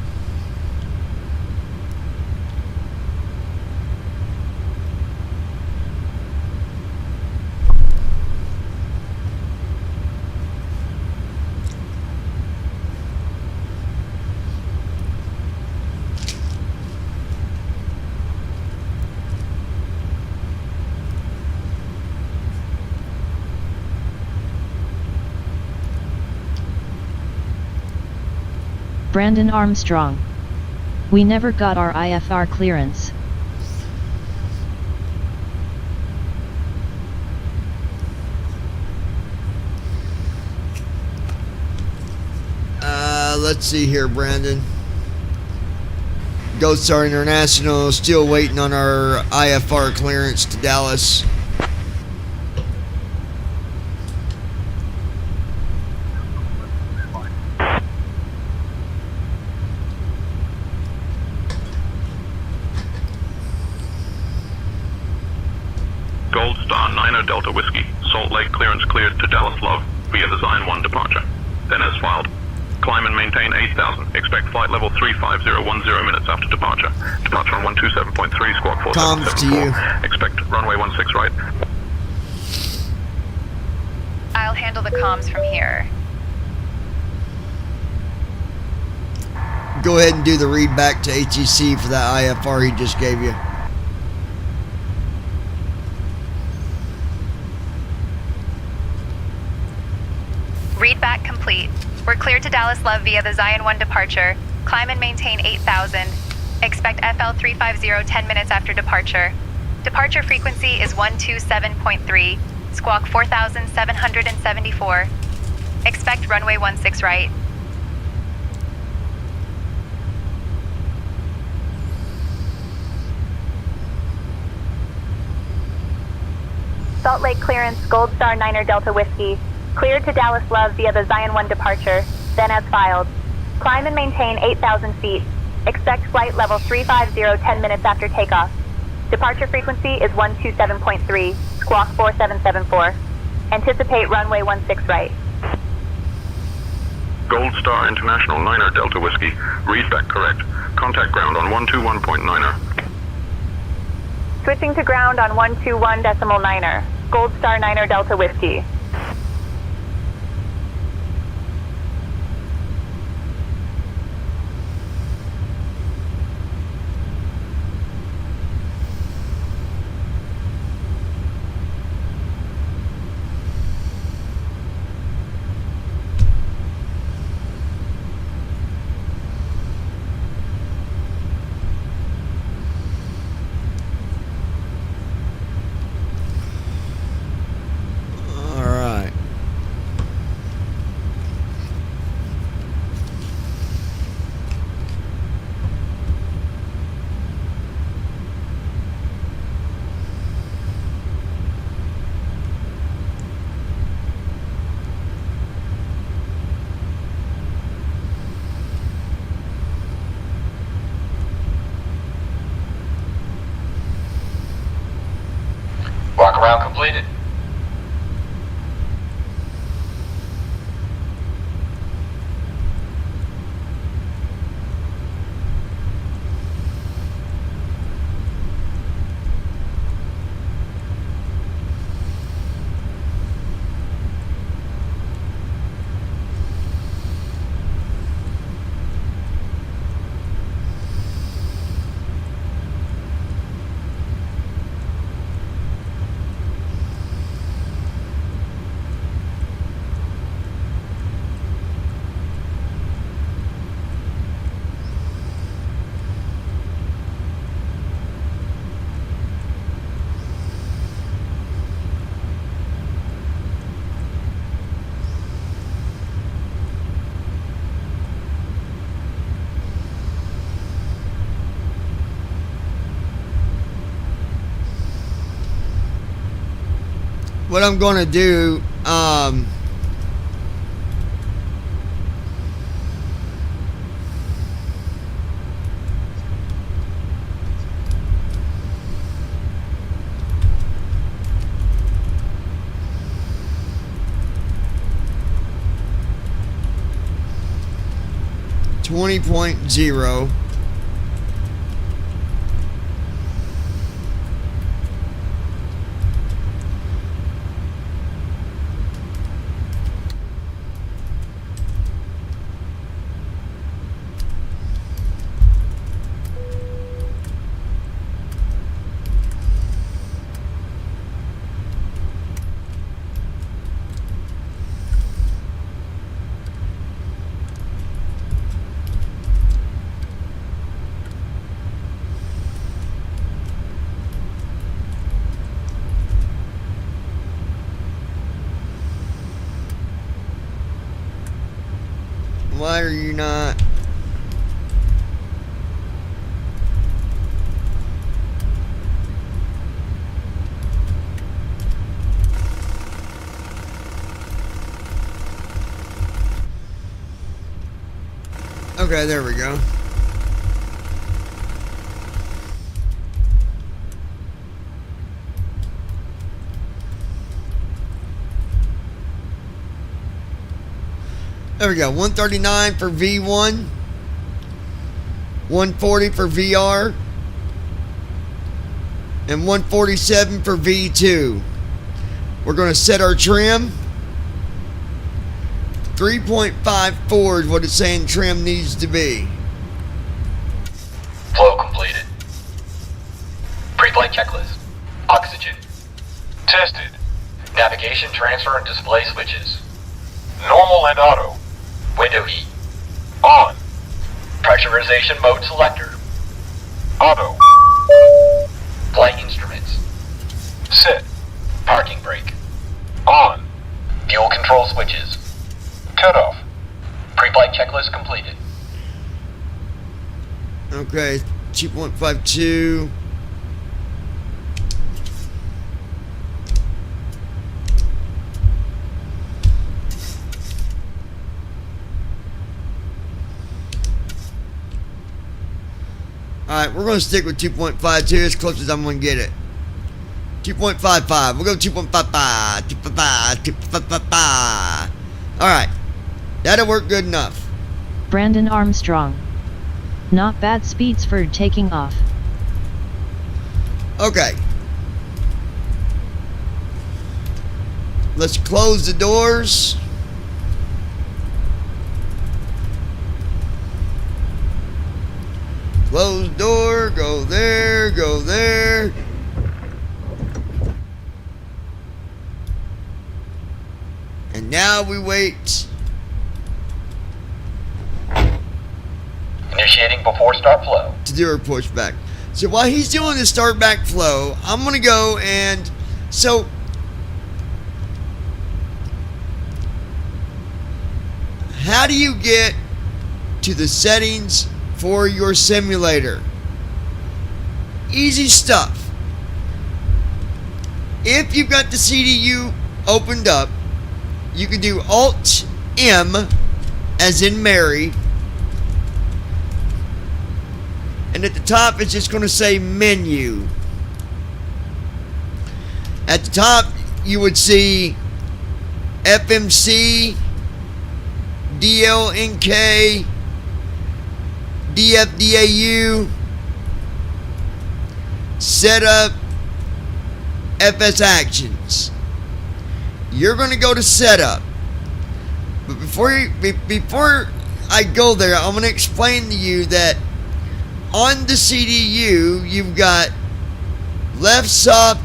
Brandon Armstrong. We never got our IFR clearance. Let's see here, Brandon. Gold Star International still waiting on our IFR clearance to Dallas. Gold Star Niner Delta Whiskey. Salt Lake clearance cleared to Dallas Love via the Zion 1 departure. Then as filed. Climb and maintain 8,000. Expect flight level 35010 minutes after departure. Departure on 127.3, squawk 4774. Comms to you. Expect runway 16 right. I'll handle the comms from here. Go ahead and do the read back to HEC for that IFR he just gave you. Read back complete. We're cleared to Dallas Love via the Zion 1 departure. Climb and maintain 8,000. Expect FL 350 10 minutes after departure. Departure frequency is 127.3. Squawk 4,774. Expect runway 16 right. Salt Lake clearance, Gold Star Niner Delta Whiskey. Cleared to Dallas Love via the Zion 1 departure, then as filed. Climb and maintain 8,000 feet. Expect flight level 350 10 minutes after takeoff. Departure frequency is 127.3, squawk 4774. Anticipate runway 16 right. Gold Star International Niner Delta Whiskey. Read back correct. Contact ground on 121.9er. Switching to ground on 121.9er. Gold Star Niner Delta Whiskey. what I'm going to do, $20.0. Why are you not? Okay, there we go. There we go. 139 for V1. 140 for VR. And 147 for V2. We're going to set our trim. 3.54 is what it's saying trim needs to be. Flow completed. Pre-flight checklist. Oxygen. Tested. Navigation, transfer, and display switches. Normal and auto. Window heat. On. Pressurization mode selector. Auto. Flight instruments. Set. Parking brake. On. Fuel control switches. Cut off. Pre-flight checklist completed. Okay, 2.52. Alright, we're going to stick with 2.52 as close as I'm going to get it. 2.55. We'll go 2.55. 2.55. Alright. That'll work good enough. Brandon Armstrong. Not bad speeds for taking off. Okay. Let's close the doors. Close door, go there, go there. And now we wait. Initiating before start flow. To do our pushback. So while he's doing the start back flow, I'm going to go and... So... How do you get to the settings for your simulator? Easy stuff. If you've got the CDU opened up, you can do Alt-M, as in Mary, and at the top it's just going to say menu. At the top you would see FMC, DLNK, DFDAU, Setup, FS Actions. You're going to go to Setup. But before I go there, I'm going to explain to you that on the CDU, you've got left SOP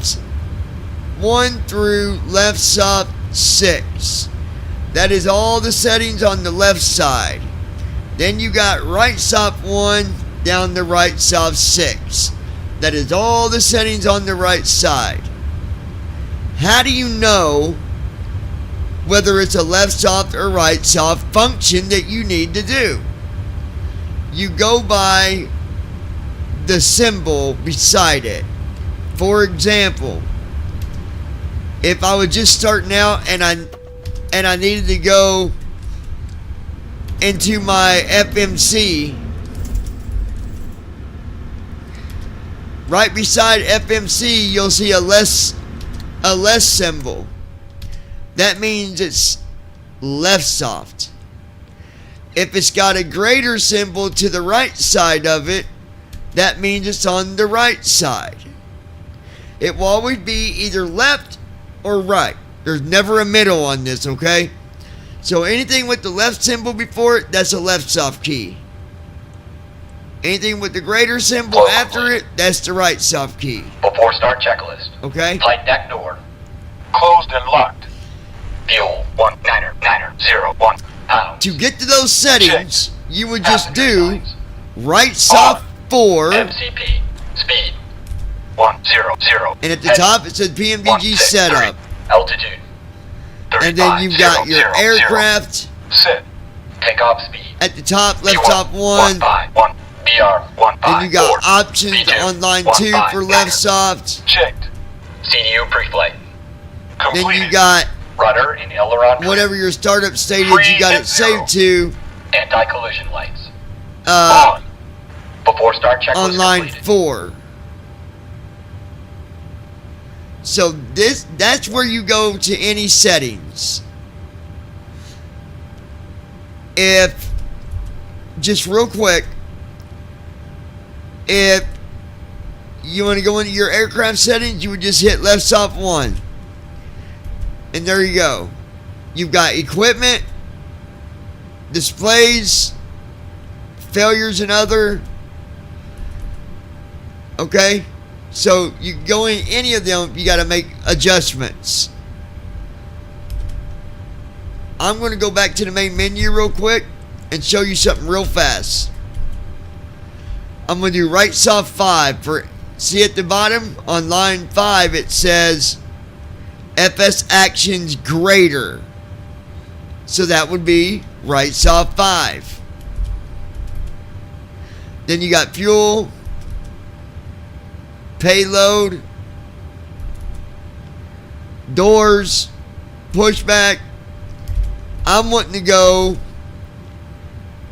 1 through left SOP 6. That is all the settings on the left side. Then you got right SOP 1 down to right SOP 6. That is all the settings on the right side. How do you know whether it's a left SOP or right SOP function that you need to do? You go by the symbol beside it. For example, if I was just starting out and I needed to go into my FMC, right beside FMC you'll see a less symbol. That means it's left soft. If it's got a greater symbol to the right side of it, that means it's on the right side. It will always be either left or right. There's never a middle on this, okay? So anything with the left symbol before it, that's a left soft key. Anything with the greater symbol after it, that's the right soft key. Before start checklist. Okay? Flight deck door. Closed and locked. Fuel 19901 pounds. To get to those settings, you would just do right soft 4. MCP. Speed 100. And at the top it says PMDG setup. Altitude. And then you've got your aircraft. Sit. Takeoff speed. At the top, left top 1. BR 15. And you got options on line 2 for left soft. Checked. CDU pre-flight. Then you got rudder and aileron. Whatever your startup state is, you got it saved to. Anti-collision lights. On. Before start checklist On line completed. 4. So that's where you go to any settings. If, just real quick, if you want to go into your aircraft settings, you would just hit left soft 1. And there you go. You've got equipment, displays, failures and other. Okay? So you go in any of them, you got to make adjustments. I'm going to go back to the main menu real quick and show you something real fast. I'm going to do right soft 5 for, see at the bottom on line 5 it says FS actions greater. So that would be right soft 5. Then you got fuel, payload, doors, pushback. I'm wanting to go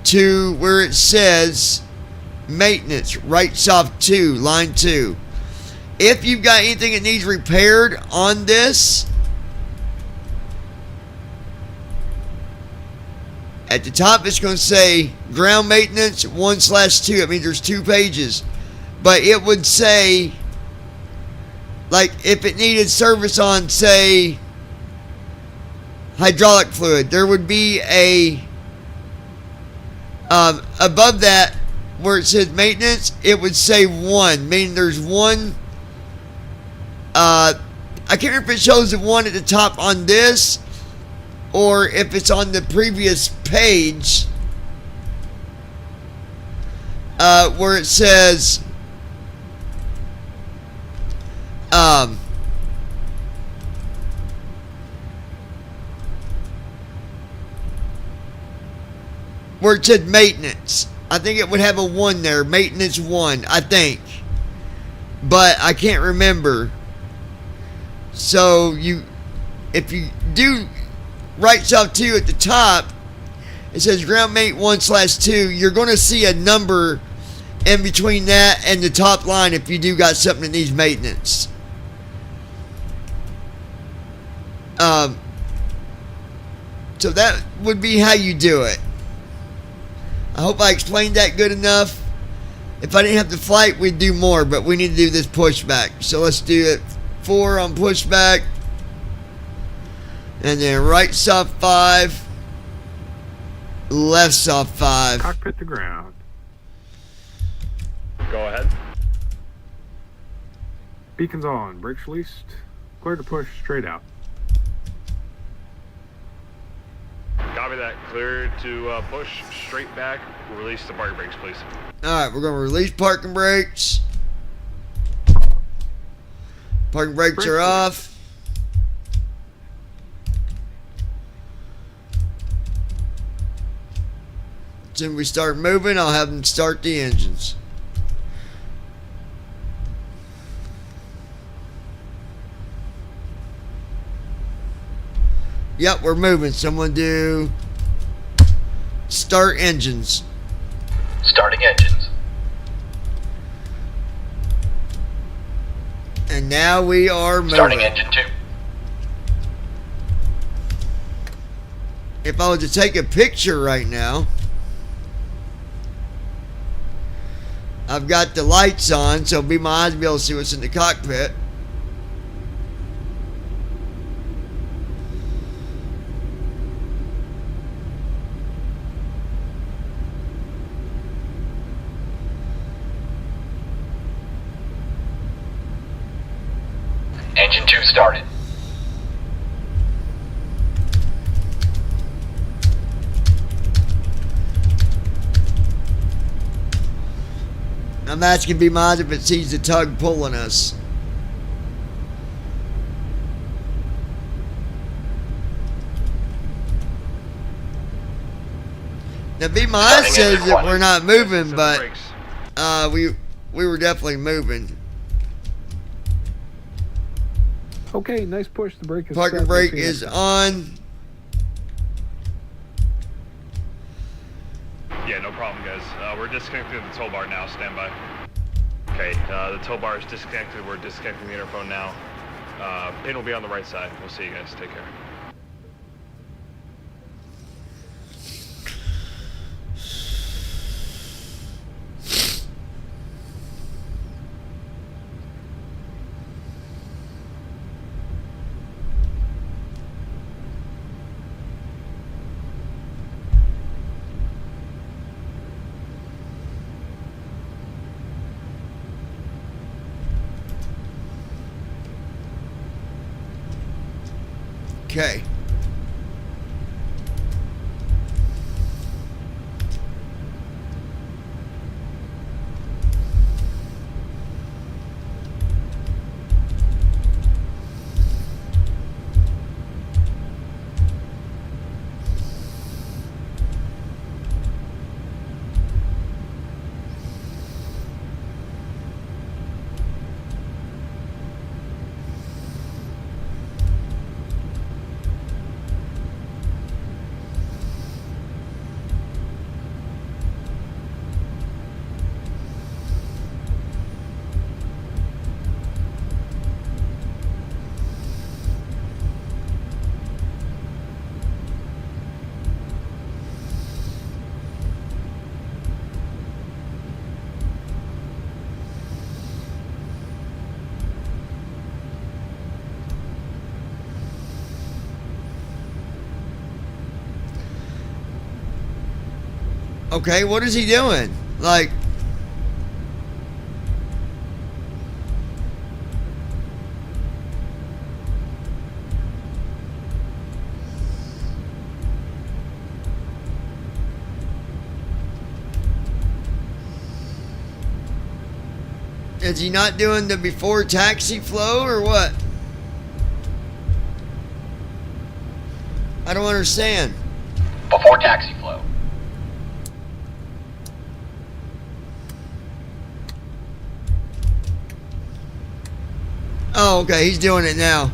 to where it says maintenance, right soft 2, line 2. If you've got anything that needs repaired on this, at the top it's going to say ground maintenance 1/2. It means there's 2 pages. But it would say, like if it needed service on, say, hydraulic fluid, there would be a above that where it says maintenance, it would say 1, meaning there's 1. I can't remember if it shows the 1 at the top on this or if it's on the previous page where it says where it said maintenance. I think it would have a 1 there, maintenance 1, I think, but I can't remember. So if you do right soft 2 at the top, it says ground mate 1/2. You're going to see a number in between that and the top line if you do got something that needs maintenance. So that would be how you do it. I hope I explained that good enough. If I didn't have the flight, we'd do more, but we need to do this pushback. So let's do it. 4 on pushback. And then right soft 5. Left soft 5. Cockpit to ground. Go ahead. Beacons on. Brakes released. Clear to push straight out. Copy that. Clear to push straight back. Release the parking brakes, please. Alright, we're going to release parking brakes. Parking brakes are off. As soon as we start moving, I'll have them start the engines. Yep, we're moving. Someone do start engines. Starting engines. And now we are moving. Starting engine 2. If I was to take a picture right now, I've got the lights on, so my eyes will be able to see what's in the cockpit. Engine 2 started. I'm asking be mine if it sees the tug pulling us. Now be mine says that we're not moving, but we were definitely moving. Okay, nice push. The brake is Parking set. brake is on. Yeah, no problem, guys. We're disconnecting the tow bar now. Stand by. Okay, the tow bar is disconnected. We're disconnecting the interphone now. Pin will be on the right side. We'll see you guys. Take care. Okay. Okay, what is he doing? Like, is he not doing the before taxi flow or what? I don't understand. Before taxi flow. Oh, okay, he's doing it now.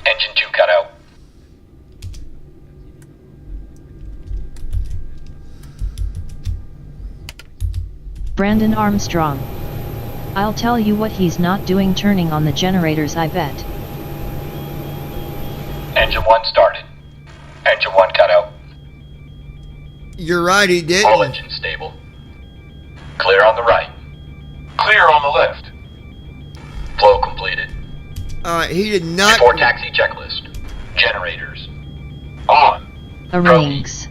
Engine 2 cut out. Brandon Armstrong. I'll tell you what he's not doing, turning on the generators, I bet. Engine 1 started. Engine 1 cut out. You're right, he did. All engines stable. Clear on the right. Clear on the left. Flow completed. Alright, he did not. Before taxi checklist. Generators. On. A rings.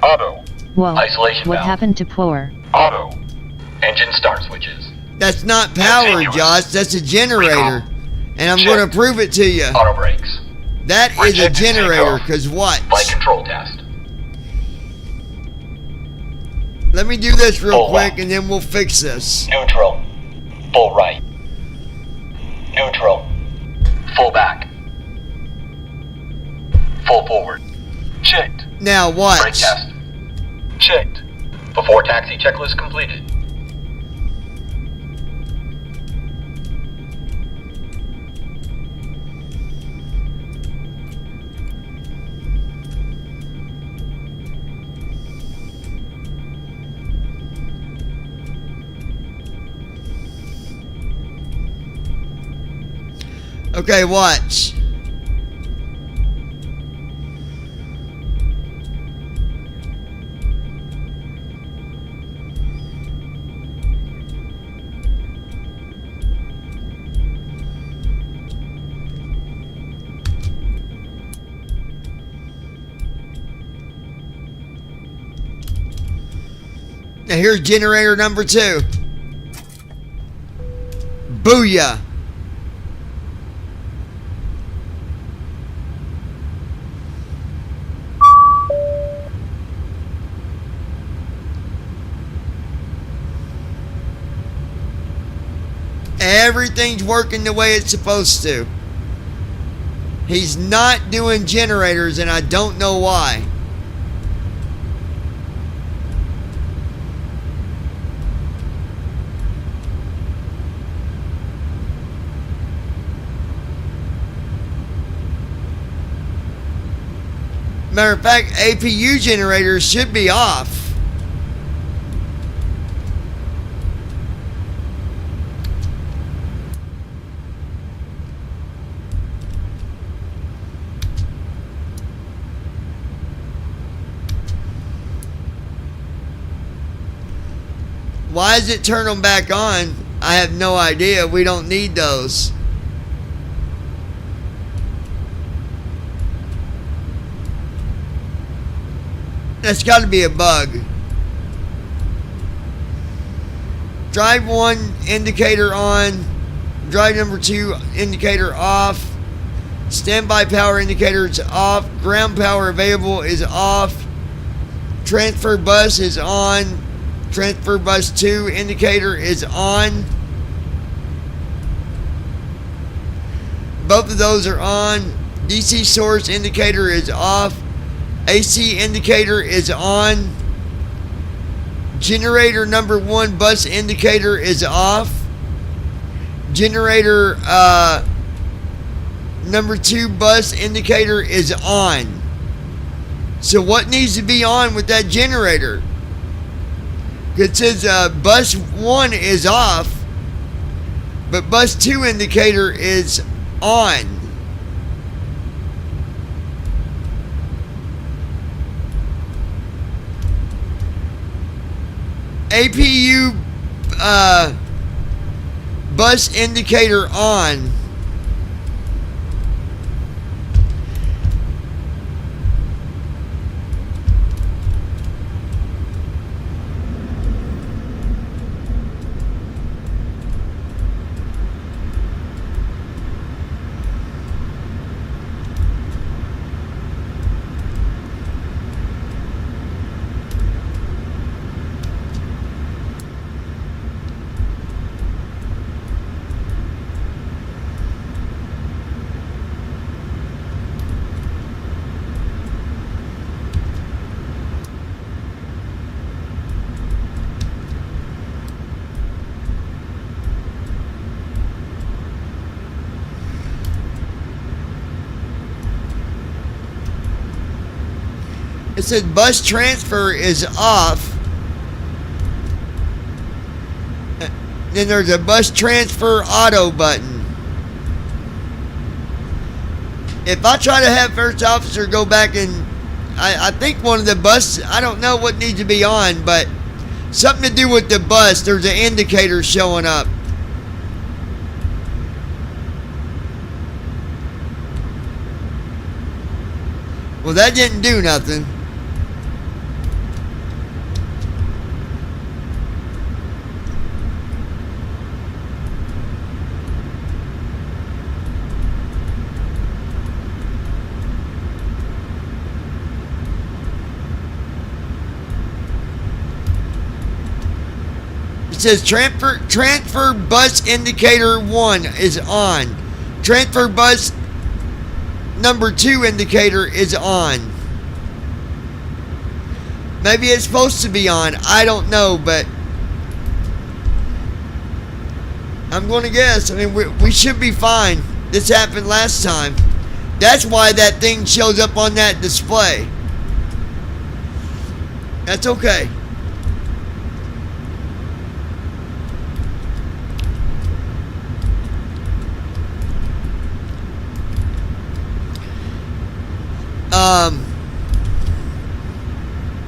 Auto. Whoa. Isolation What valve. happened to power? Auto. Engine start switches. That's not power, Continuous. Josh. That's a generator. And I'm going to prove it to you. Auto brakes. That is a Rejected generator, signal. because what? Flight control test. Let me do this real Full quick left. and then we'll fix this. Neutral. Full right. Neutral. Full back. Full forward. Checked. Now what? Brake test. Checked. Before taxi checklist completed. Okay, watch. Now here's generator number 2. Booyah. Everything's working the way it's supposed to. He's not doing generators, and I don't know why. Matter of fact, APU generators should be off. Why does it turn them back on? I have no idea. We don't need those. That's got to be a bug. Drive 1 indicator on. Drive number 2 indicator off. Standby power indicator is off. Ground power available is off. Transfer bus is on. Transfer bus 2 indicator is on. Both of those are on. DC source indicator is off. AC indicator is on. Generator number 1 bus indicator is off. Generator number 2 bus indicator is on. So what needs to be on with that generator? It says bus 1 is off, but bus 2 indicator is on. APU bus indicator on. It says bus transfer is off. Then there's a bus transfer auto button. If I try to have first officer go back and I think one of the bus, I don't know what needs to be on, but something to do with the bus, there's an indicator showing up. Well, that didn't do nothing. It says transfer bus indicator 1 is on. Transfer bus number 2 indicator is on. Maybe it's supposed to be on. I don't know, but I'm going to guess. I mean, we should be fine. This happened last time. That's why that thing shows up on that display. That's okay.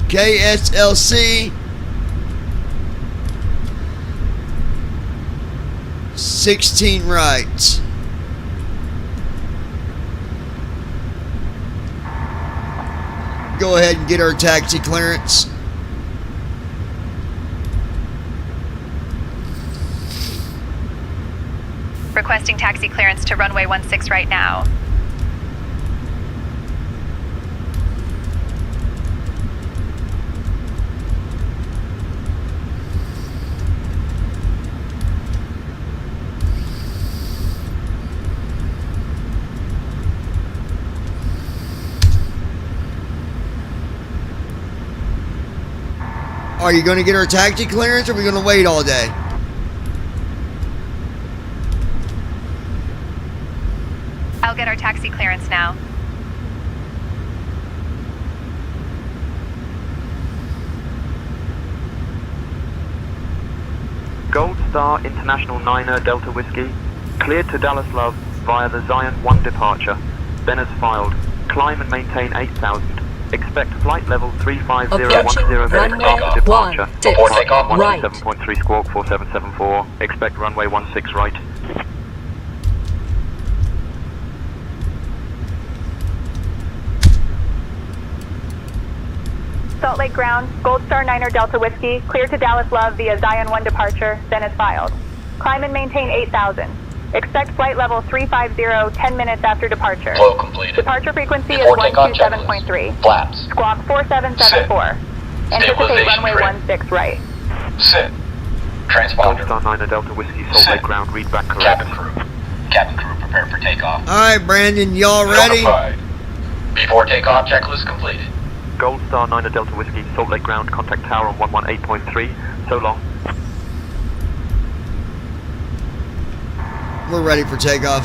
KSLC 16 right. Go ahead and get our taxi clearance. Requesting taxi clearance to runway 16 right now. Are you going to get our taxi clearance or are we going to wait all day? I'll get our taxi clearance now. Gold Star International 9er Delta Whiskey, cleared to Dallas Love via the Zion 1 departure. Then as filed, climb and maintain 8,000. Expect flight level 35010 minutes after departure. Before takeoff, right. 7.3 squawk 4774. Expect runway 16 right. Salt Lake ground, Gold Star 9er Delta Whiskey, clear to Dallas Love via Zion 1 departure, then as filed. Climb and maintain 8,000. Expect flight level 350 10 minutes after departure. Flow completed. Departure frequency Before is takeoff 127.3. Flaps. Squawk 4774. Anticipate Stabilization runway trim. 16 right. Sit. Gold Transponder. Star 9er Delta Whiskey, Salt Lake ground, read back correct. Cabin crew. Cabin crew, prepare for takeoff. All right, Brandon, y'all ready? Notified. Before takeoff, checklist completed. Gold Star 9er Delta Whiskey, Salt Lake ground, contact tower on 118.3. So long. We're ready for takeoff.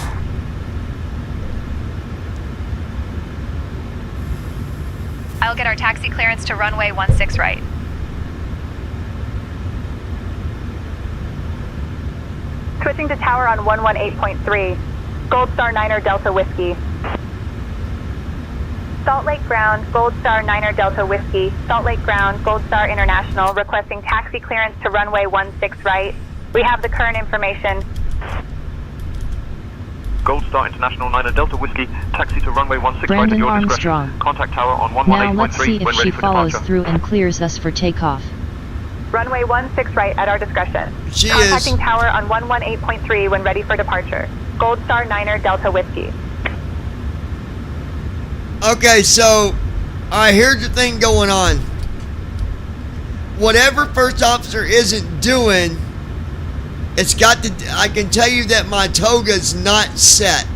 I'll get our taxi clearance to runway 16 right. Switching to tower on 118.3. Gold Star 9er Delta Whiskey. Salt Lake ground, Gold Star 9er Delta Whiskey. Salt Lake ground, Gold Star International, requesting taxi clearance to runway 16 right. We have the current information. Gold Star International 9er Delta Whiskey, taxi to runway 16 right at Brandon your Armstrong. discretion. Contact tower on Now let's 118.3 see if when she ready for follows departure. through and clears us for takeoff. Runway 16 right at our discretion. She is. Contacting tower on 118.3 when ready for departure. Gold Star 9er Delta Whiskey. Okay, so, here's the thing going on. Whatever first officer isn't doing, it's got to, I can tell you that my toga's not set.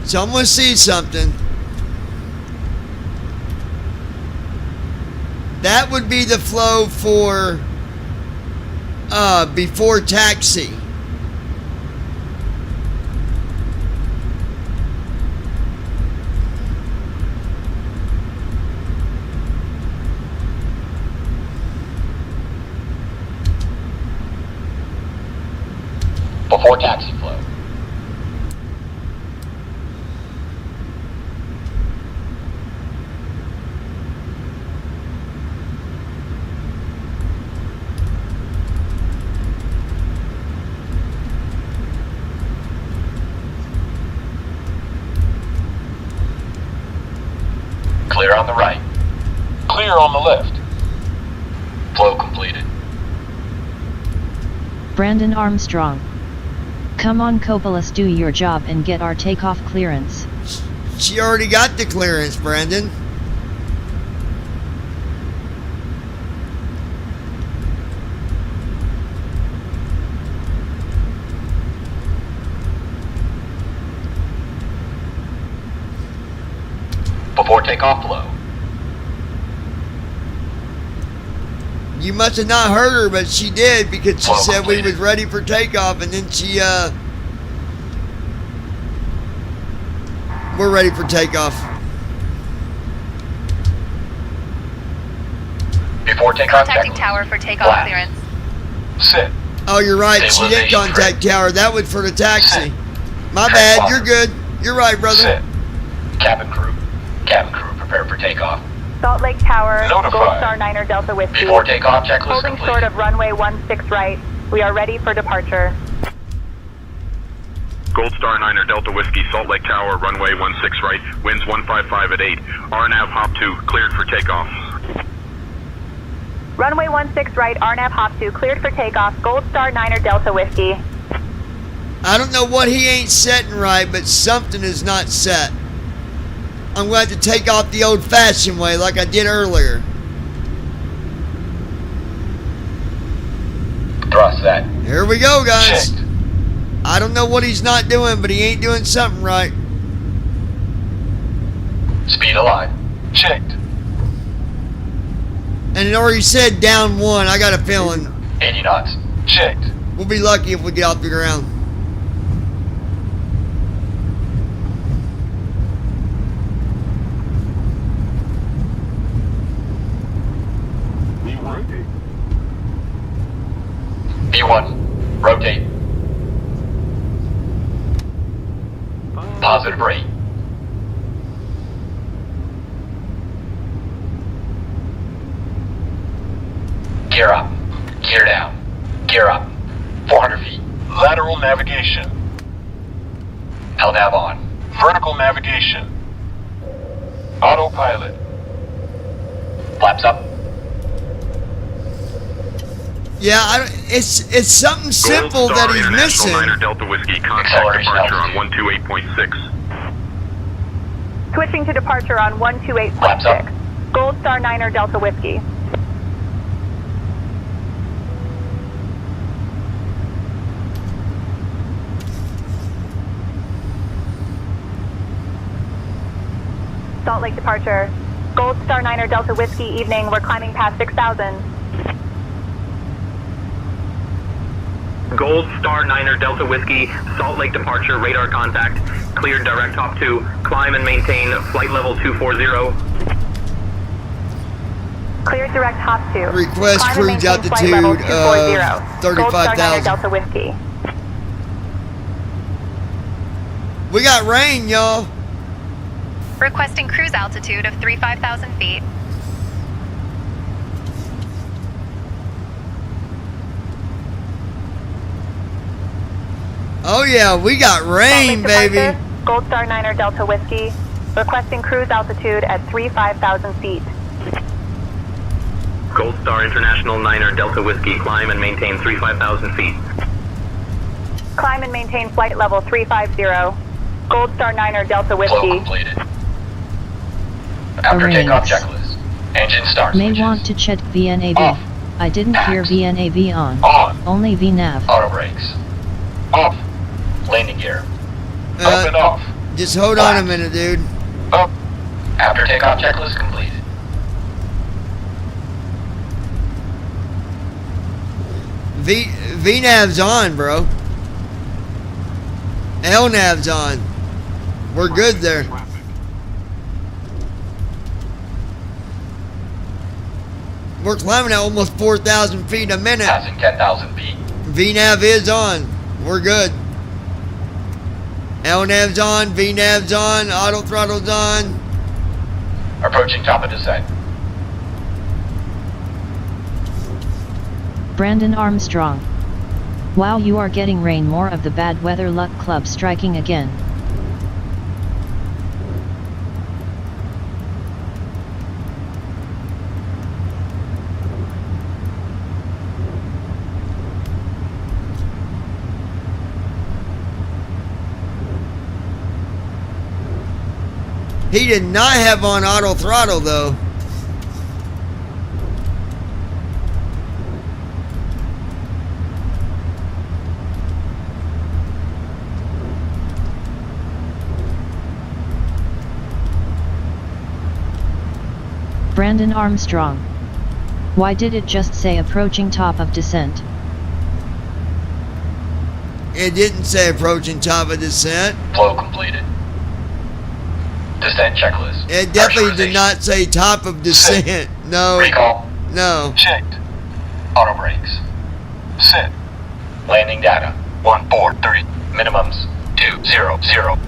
So I'm going to see something. That would be the flow for before taxi. Before taxi flow. Clear on the right. Clear on the left. Flow completed. Brandon Armstrong. Come on, Copolis, do your job and get our takeoff clearance. She already got the clearance, Brandon. Before takeoff flow. You must have not heard her, but she did because she Flow said we completed. was ready for takeoff, and then she we're ready for takeoff. Before Before takeoff Contacting checklist. tower for takeoff Blast. clearance. Sit. Oh, you're right. She did Stabilization contact tower. That was for the taxi. My Check bad. box. You're good. You're right, brother. Sit. Cabin crew. Cabin crew, prepare for takeoff. Salt Lake Tower, Notify. Gold Star 9er Delta Whiskey. Before takeoff checklist Holding complete. short of runway 16 right. We are ready for departure. Gold Star 9er Delta Whiskey, Salt Lake Tower, runway 16 right, winds 155 at 8. RNAV Hop 2, cleared for takeoff. Runway 16 right, RNAV Hop 2, cleared for takeoff. Gold Star 9er Delta Whiskey. I don't know what he ain't setting right, but something is not set. I'm going to have to take off the old-fashioned way like I did earlier. Thrust that. Here we go, guys. Checked. I don't know what he's not doing, but he ain't doing something right. Speed aligned. Checked. And it already said down 1. I got a feeling 80 knots. Checked. we'll be lucky if we get off the ground. B1, rotate. Positive rate. Gear up. Gear down. Gear up. 400 feet. Lateral navigation. LNAV on. Vertical navigation. Autopilot. Flaps up. Yeah, it's something simple Gold Star that he's International missing. 9er Delta Whiskey, contact Acceleration departure on altitude. 128.6. Switching to departure on Flaps 128.6. Gold Star 9er Delta Whiskey. Salt Lake departure. Gold Star 9er Delta Whiskey evening. We're climbing past 6,000. Gold Star 9er Delta Whiskey, Salt Lake departure, radar contact, cleared direct top 2, climb and maintain flight level 240. Cleared direct hop 2. Request Climb and cruise maintain altitude flight level of 240. Gold Star 9er 35,000. Delta Whiskey. We got rain, y'all. Requesting cruise altitude of 35,000 feet. Oh yeah, we got rain, Salt Lake baby. departure, Gold Star 9er Delta Whiskey. Requesting cruise altitude at 35,000 feet. Gold Star International 9er Delta Whiskey, climb and maintain 35,000 feet. Climb and maintain flight level 350. Gold Star 9er Delta Flow Whiskey. completed. After Arrays. takeoff checklist. Engine start May switches. want to check VNAV. Off. I didn't hear VNAV on. On. Only VNAV. Auto brakes. Off. Landing gear. Up and off. Just hold on a minute, dude. Up. After takeoff checklist completed. VNAV's on, bro. LNAV's on. We're good there. We're climbing at almost 4,000 feet a minute. Passing 10,000 feet. VNAV is on. We're good. LNAV's on. VNAV's on. Auto throttle's on. Approaching top of descent. Brandon Armstrong. Wow, you are getting rain. More of the bad weather luck club striking again. He did not have on auto throttle though. Brandon Armstrong. Why did it just say approaching top of descent? It didn't say approaching top of descent. Flow completed. Descent checklist. It definitely did not say top of descent. No. Recall. No. Checked. Auto brakes. Set. Landing data 143. Minimums 200.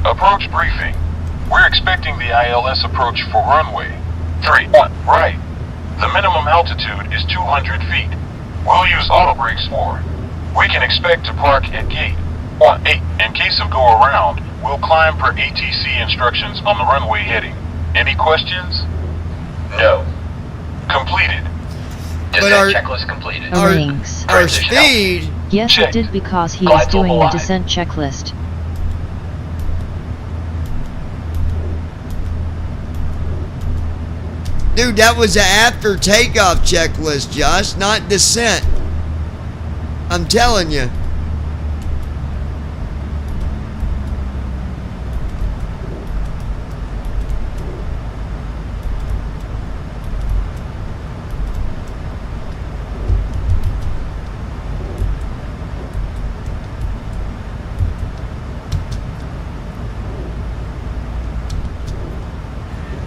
Approach briefing. We're expecting the ILS approach for runway 31 right. The minimum altitude is 200 feet. We'll use auto brakes for. We can expect to park at gate 18. In case of go around, we'll climb per ATC instructions on the runway heading. Any questions? No. Completed. Descent checklist completed. Rings. Our speed. Yes, it did because he is doing the descent checklist. Dude, that was an after takeoff checklist, Josh, not descent. I'm telling you.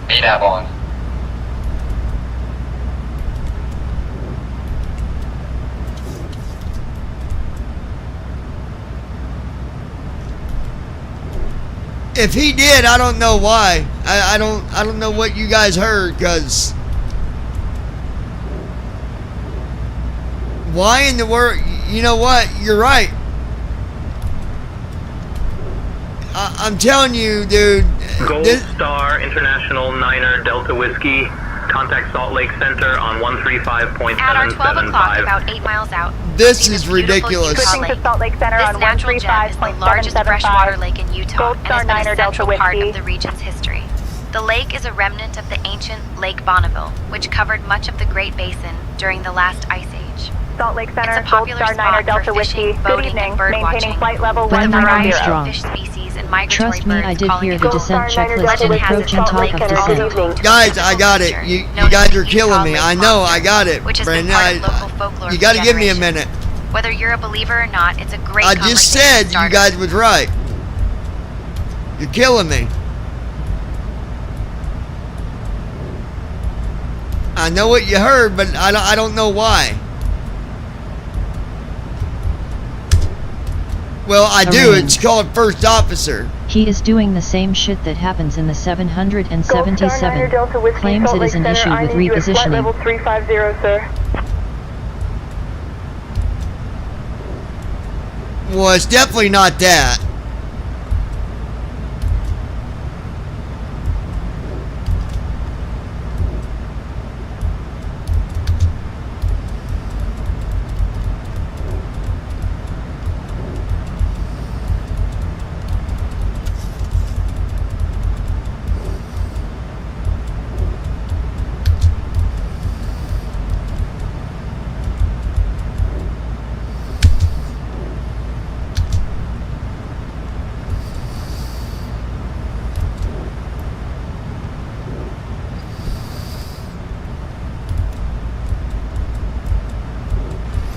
VNAV on. If he did, I don't know why. I don't know what you guys heard, cause why in the world? You know what? You're right. I'm telling you, dude. Gold Star International Niner Delta Whiskey. Contact Salt Lake Center on 135.775. At our 12 o'clock, about 8 miles out. This is ridiculous. Switching to Salt Lake Center This on natural gem is the largest freshwater 135.775. lake in Utah Gold and Star has been Niner a Delta central part Whiskey. of the region's history. The lake is a remnant of the ancient Lake Bonneville, which covered much of the Great Basin during the last ice age. Salt Lake Center, It's a Gold popular Star Niner spot Delta for fishing, Whiskey. Good boating, evening. and bird Maintaining watching. flight level With a 190. variety of Armstrong. fish species and migratory Trust me, birds I did calling hear it the home. descent checklist Legend and has approach it and that talk Lake of is descent. also Guys, I got it. You guys are killing me. I know, I got it. Which has been Brandon, part of local folklore you for got to give me a generations. minute. Whether you're a believer or not, it's a great I just conversation said you starter. guys was right. You're killing me. I know what you heard, but I don't know why. Well, I do. It's called first officer. He is doing the same shit that happens in the 777. Delta Whiskey, Claims Salt it is Lake an Center. issue I with need you at flight level repositioning. 350, sir. Well, it's definitely not that.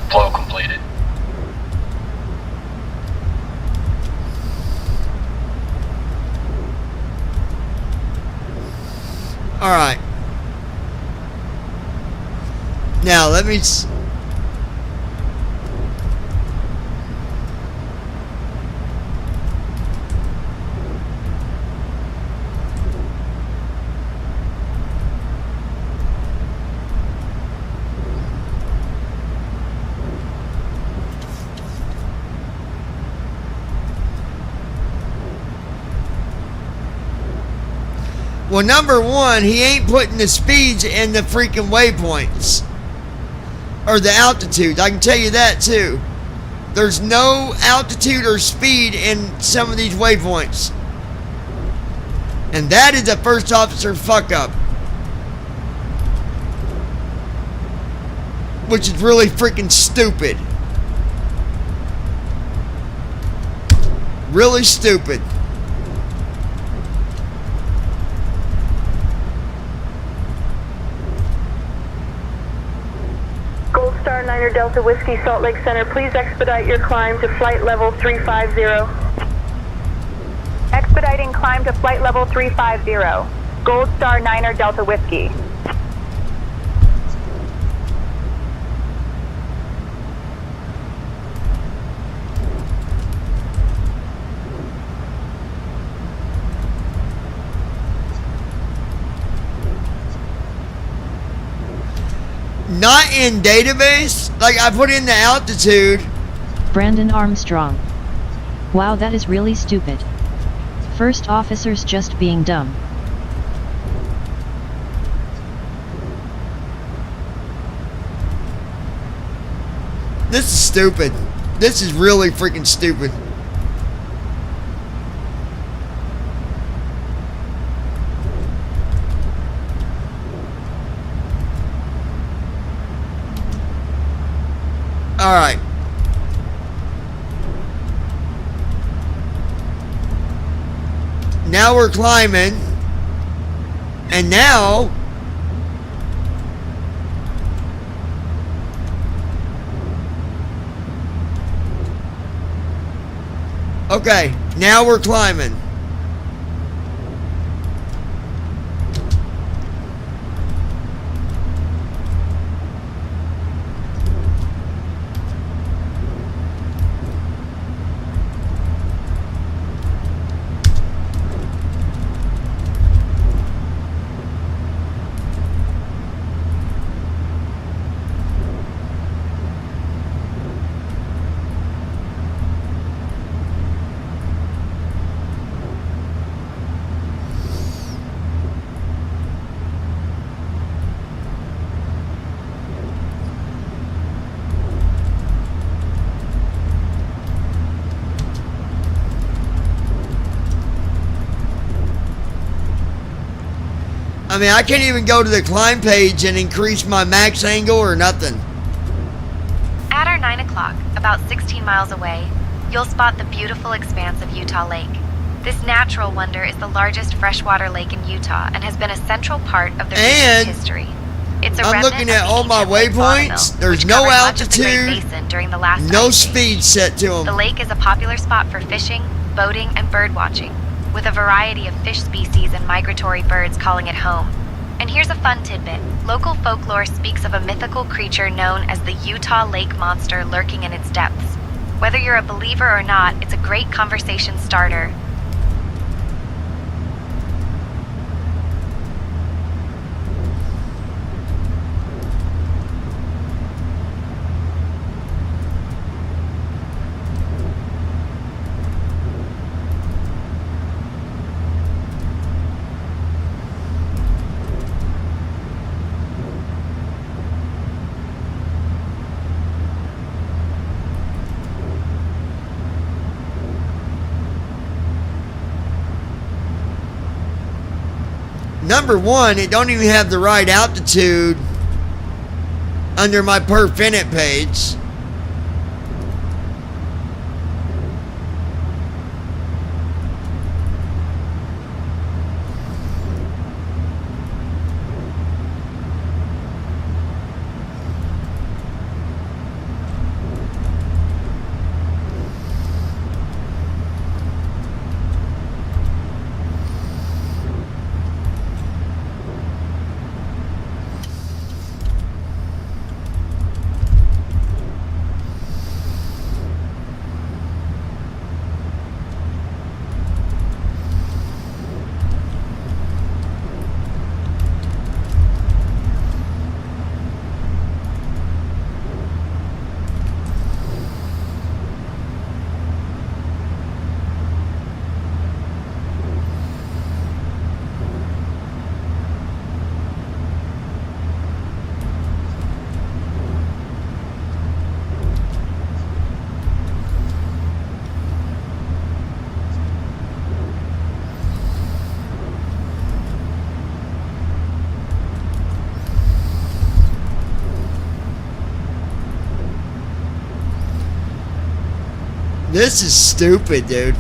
Flow completed. All right. Now let me. Well, number one, he ain't putting the speeds in the freaking waypoints. Or the altitudes. I can tell you that too. There's no altitude or speed in some of these waypoints. And that is a first officer fuck up. Which is really freaking stupid. Really stupid. Gold Star Niner Delta Whiskey, Salt Lake Center. Please expedite your climb to flight level 350. Expediting climb to flight level 350. Gold Star Niner Delta Whiskey. not in database. Like, I put in the altitude. Brandon Armstrong. Wow, that is really stupid. First officers just being dumb. This is stupid. This is really freaking stupid. All right. Now we're climbing. And now okay, now we're climbing. I mean, I can't even go to the climb page and increase my max angle or nothing. At our 9 o'clock, about 16 miles away, you'll spot the beautiful expanse of Utah Lake. This natural wonder is the largest freshwater lake in Utah and has been a central part of the region's history. It's a I'm looking at all my waypoints. There's no altitude, no speed set to them. The lake is a popular spot for fishing, boating, and bird watching, with a variety of fish species and migratory birds calling it home. And here's a fun tidbit. Local folklore speaks of a mythical creature known as the Utah Lake Monster lurking in its depths. Whether you're a believer or not, it's a great conversation starter. Number one, it don't even have the right altitude under my per Finite page. This is stupid, dude.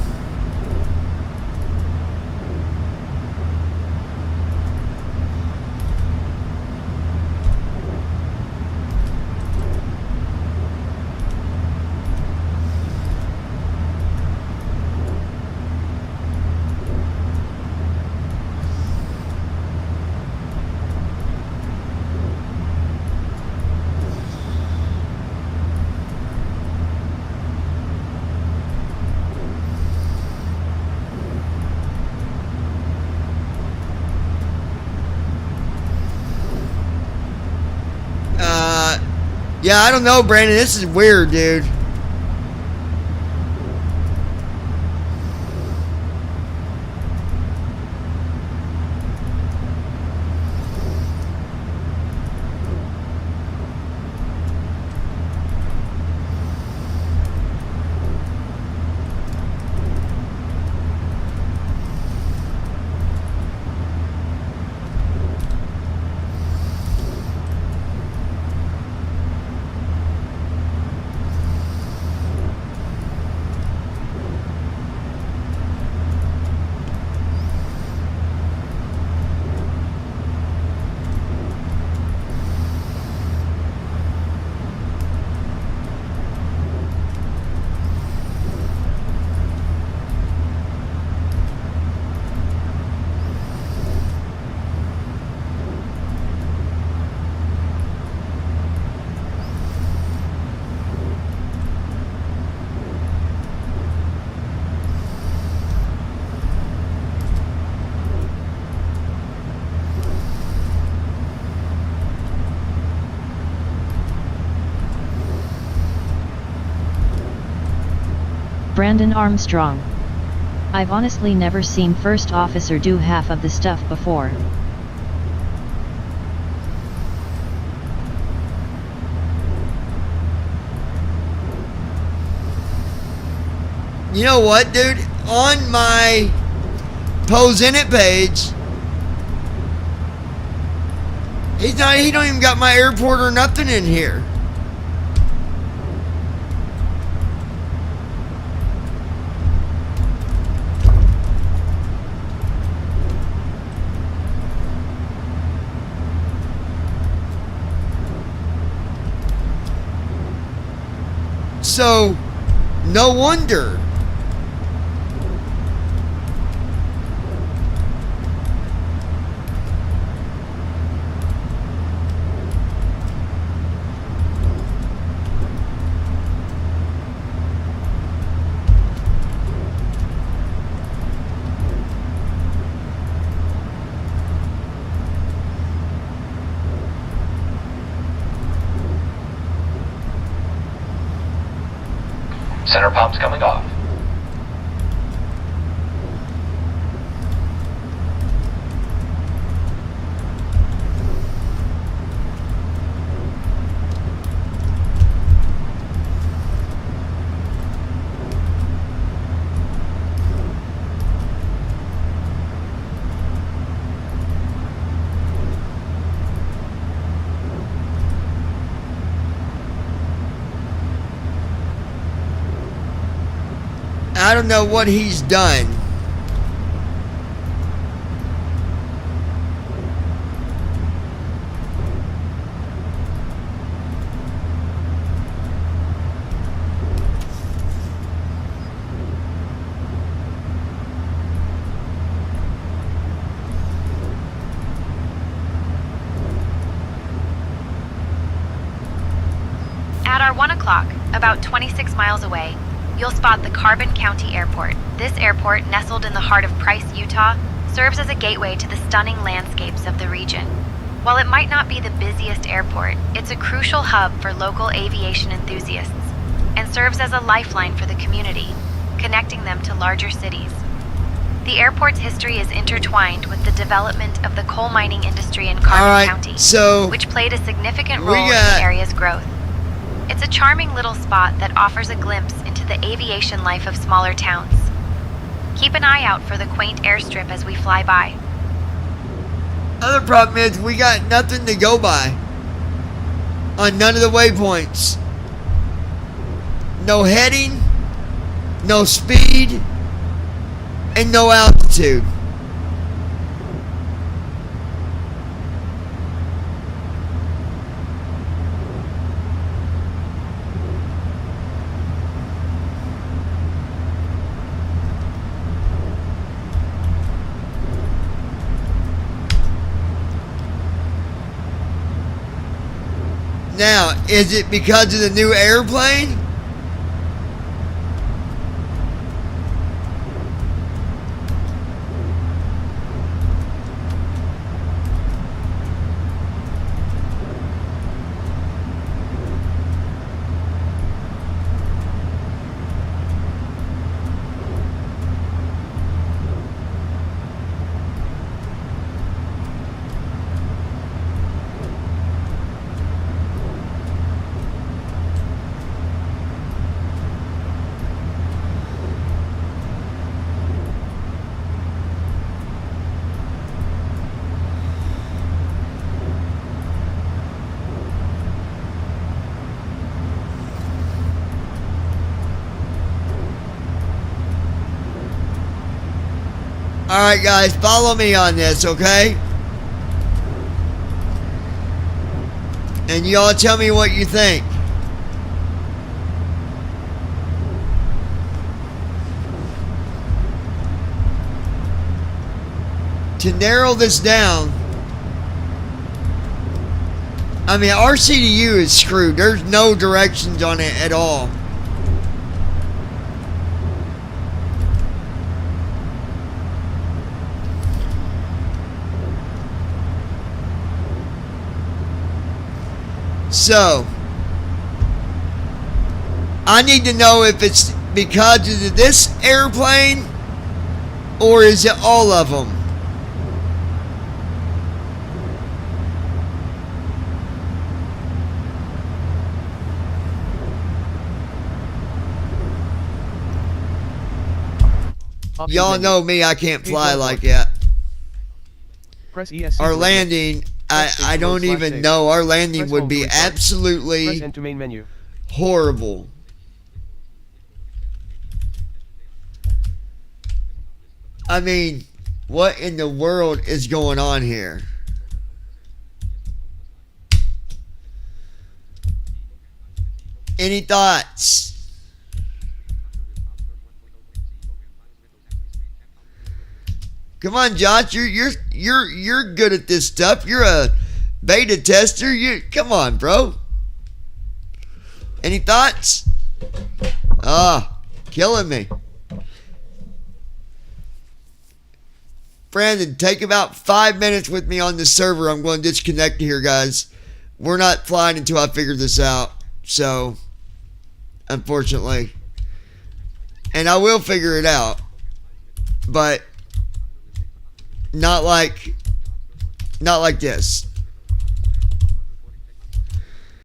Yeah, I don't know, Brandon. This is weird, dude. Brandon Armstrong. I've honestly never seen first officer do half of the stuff before. You know what, dude? On my Pose In It page, he don't even got my airport or nothing in here. So, no wonder. Center pump's coming off. I don't know what he's done. At our 1 o'clock, about 26 miles away, you'll spot the Carbon County Airport. This airport, nestled in the heart of Price, Utah, serves as a gateway to the stunning landscapes of the region. While it might not be the busiest airport, it's a crucial hub for local aviation enthusiasts and serves as a lifeline for the community, connecting them to larger cities. The airport's history is intertwined with the development of the coal mining industry in Carbon County, which played a significant role in the area's growth. It's a charming little spot that offers a glimpse into the aviation life of smaller towns. Keep an eye out for the quaint airstrip as we fly by. Other problem is we got nothing to go by on none of the waypoints. No heading, no speed, and no altitude. Now, is it because of the new airplane? Alright guys, follow me on this, okay? And y'all tell me what you think. To narrow this down, I mean, RCDU is screwed. There's no directions on it at all. So, I need to know if it's because of this airplane or is it all of them? Y'all know me, I can't fly like that. Press ESC. Our landing, I don't even know. Our landing would be absolutely Press enter main menu. horrible. I mean, what in the world is going on here? Any thoughts? Come on, Josh, you're good at this stuff. You're a beta tester. Come on, bro. Any thoughts? Killing me. Brandon, take about 5 minutes with me on the server. I'm going to disconnect here, guys. We're not flying until I figure this out. So, unfortunately. And I will figure it out. But not like this.